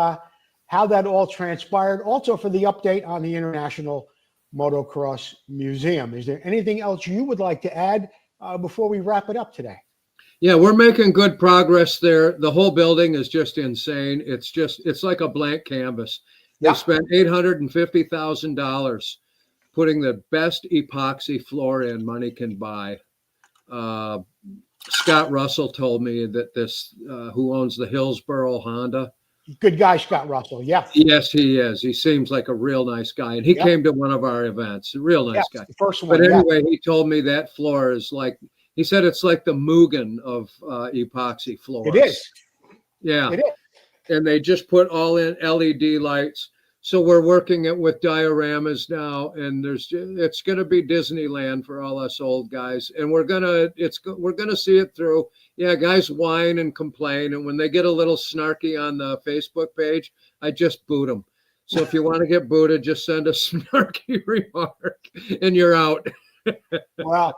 Speaker 1: how that all transpired. Also for the update on the International Motocross Museum. Is there anything else you would like to add before we wrap it up today?
Speaker 3: Yeah, we're making good progress there. The whole building is just insane. It's like a blank canvas. They spent $850,000 putting the best epoxy floor in money can buy. Scott Russell told me that who owns the Hillsboro Honda.
Speaker 1: Good guy, Scott Russell. Yeah.
Speaker 3: Yes, he is. He seems like a real nice guy. And he came to one of our events. A real nice guy.
Speaker 1: The first one.
Speaker 3: But anyway, he told me that floor is he said it's like the Mugen of epoxy floors.
Speaker 1: It is.
Speaker 3: Yeah.
Speaker 1: It is.
Speaker 3: And they just put all in LED lights. So we're working it with dioramas now, and it's going to be Disneyland for all us old guys, and we're gonna see it through. Yeah, guys whine and complain, and when they get a little snarky on the Facebook page, I just boot them. So if you want to get booted, just send a snarky remark, and you're out.
Speaker 1: Well,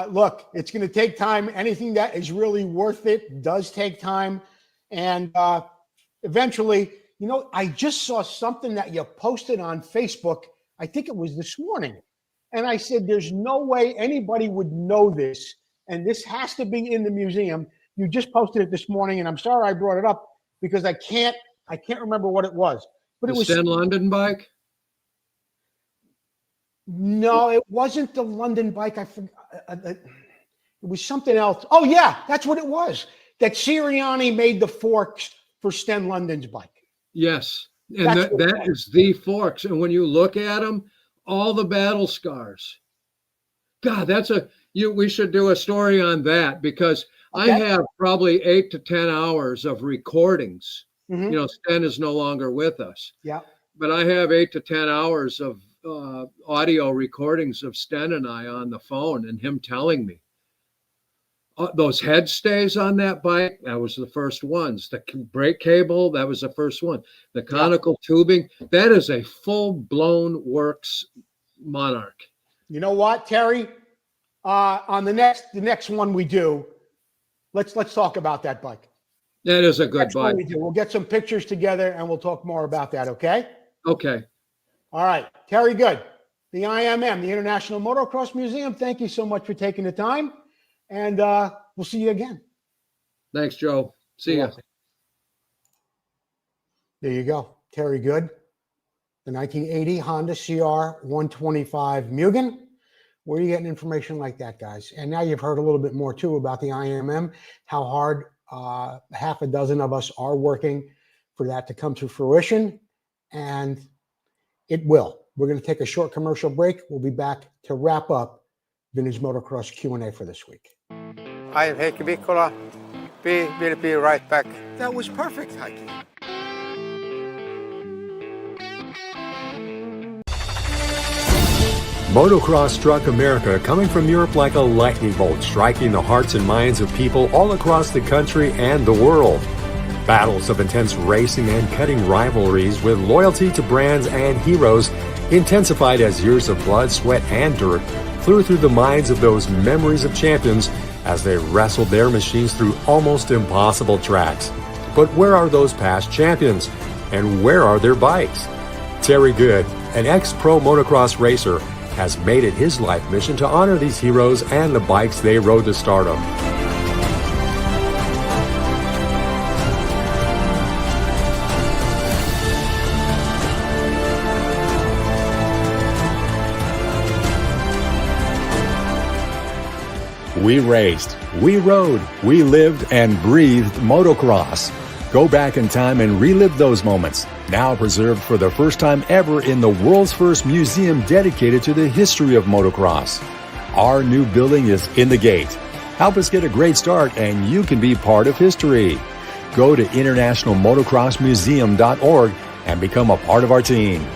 Speaker 1: look, it's going to take time. Anything that is really worth it does take time, and eventually. You know, I just saw something that you posted on Facebook. I think it was this morning. And I said, there's no way anybody would know this. And this has to be in the museum. You just posted it this morning. And I'm sorry I brought it up because I can't remember what it was. But it was
Speaker 3: Stan London bike?
Speaker 1: No, it wasn't the London bike. I forgot. It was something else. Oh, yeah, that's what it was. That Sirianni made the forks for Sten London's bike.
Speaker 3: Yes, and that is the forks. And when you look at them, all the battle scars. God, we should do a story on that because I have probably 8 to 10 hours of recordings. Mm-hmm. You know, Sten is no longer with us. Yeah. But I have 8 to 10 hours of audio recordings of Sten and I on the phone and him telling me. Those head stays on that bike, that was the first ones. The brake cable, that was the first one. The conical tubing, that is a full-blown works Monarch.
Speaker 1: You know what, Terry? On the next one we do, let's talk about that bike.
Speaker 3: That is a good bike.
Speaker 1: We'll get some pictures together and we'll talk more about that, okay?
Speaker 3: Okay.
Speaker 1: All right, Terry Good, the IMM, the International Motocross Museum. Thank you so much for taking the time. And we'll see you again.
Speaker 3: Thanks, Joe. See ya.
Speaker 1: There you go. Terry Good, the 1980 Honda CR 125 Mugen. Where are you getting information like that, guys? And now you've heard a little bit more, too, about the IMM, how hard half a dozen of us are working for that to come to fruition. And it will. We're going to take a short commercial break. We'll be back to wrap up Vintage Motocross Q&A for this week.
Speaker 5: I am Heikki Mikkola. We'll be right back.
Speaker 1: That was perfect, Heikki.
Speaker 6: Motocross struck America, coming from Europe like a lightning bolt, striking the hearts and minds of people all across the country and the world. Battles of intense racing and cutting rivalries with loyalty to brands and heroes intensified as years of blood, sweat, and dirt flew through the minds of those memories of champions as they wrestled their machines through almost impossible tracks. But where are those past champions? And where are their bikes? Terry Good, an ex-pro motocross racer, has made it his life mission to honor these heroes and the bikes they rode to stardom. We raced, we rode, we lived and breathed motocross. Go back in time and relive those moments, now preserved for the first time ever in the world's first museum dedicated to the history of motocross. Our new building is in the gate. Help us get a great start and you can be part of history. Go to internationalmotocrossmuseum.org and become a part of our team.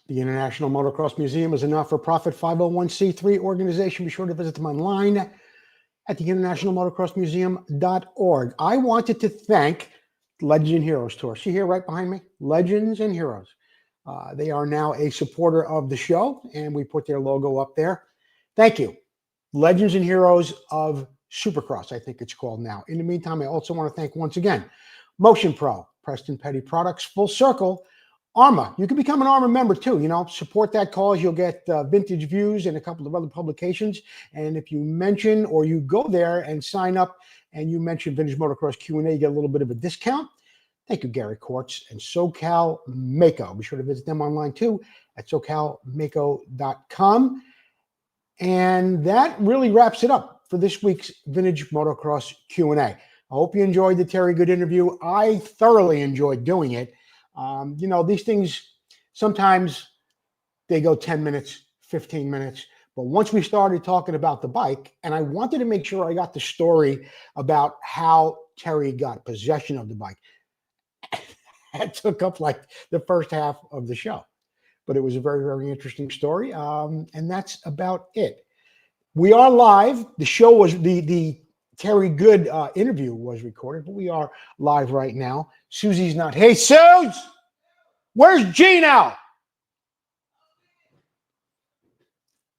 Speaker 1: The International Motocross Museum is a not-for-profit 501c3 organization. Be sure to visit them online at the internationalmotocrossmuseum.org. I wanted to thank Legends and Heroes Tour. See here right behind me? Legends and Heroes. They are now a supporter of the show, and we put their logo up there. Thank you. Legends and Heroes of Supercross, I think it's called now. In the meantime, I also want to thank once again Motion Pro, Preston Petty Products, Full Circle, Arma. You can become an Arma member too. You know, support that cause. You'll get Vintage Views and a couple of other publications. And if you mention or you go there and sign up and you mention Vintage Motocross Q&A, you get a little bit of a discount. Thank you, Gary Quartz and SoCal Mako. Be sure to visit them online too at socalmako.com. And that really wraps it up for this week's Vintage Motocross Q&A. I hope you enjoyed the Terry Good interview. I thoroughly enjoyed doing it. You know, these things, sometimes they go 10 minutes, 15 minutes. But once we started talking about the bike, and I wanted to make sure I got the story about how Terry got possession of the bike. That took up like the first half of the show. But it was a very, very interesting story. And that's about it. We are live. The show was, the Terry Good interview was recorded, but we are live right now. Susie's not. Hey, Suze! Where's Gino?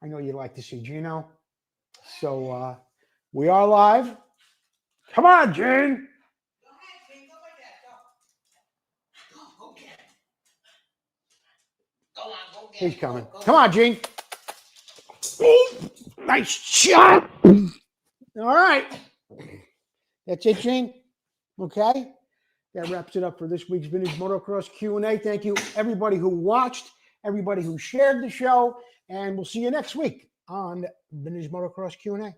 Speaker 1: I know you like to see Gino. So we are live. Come on, Gene. He's coming. Come on, Gene. Ooh, nice shot. All right. That's it, Gene. Okay. That wraps it up for this week's Vintage Motocross Q&A. Thank you, everybody who watched, everybody who shared the show, and we'll see you next week on Vintage Motocross Q&A.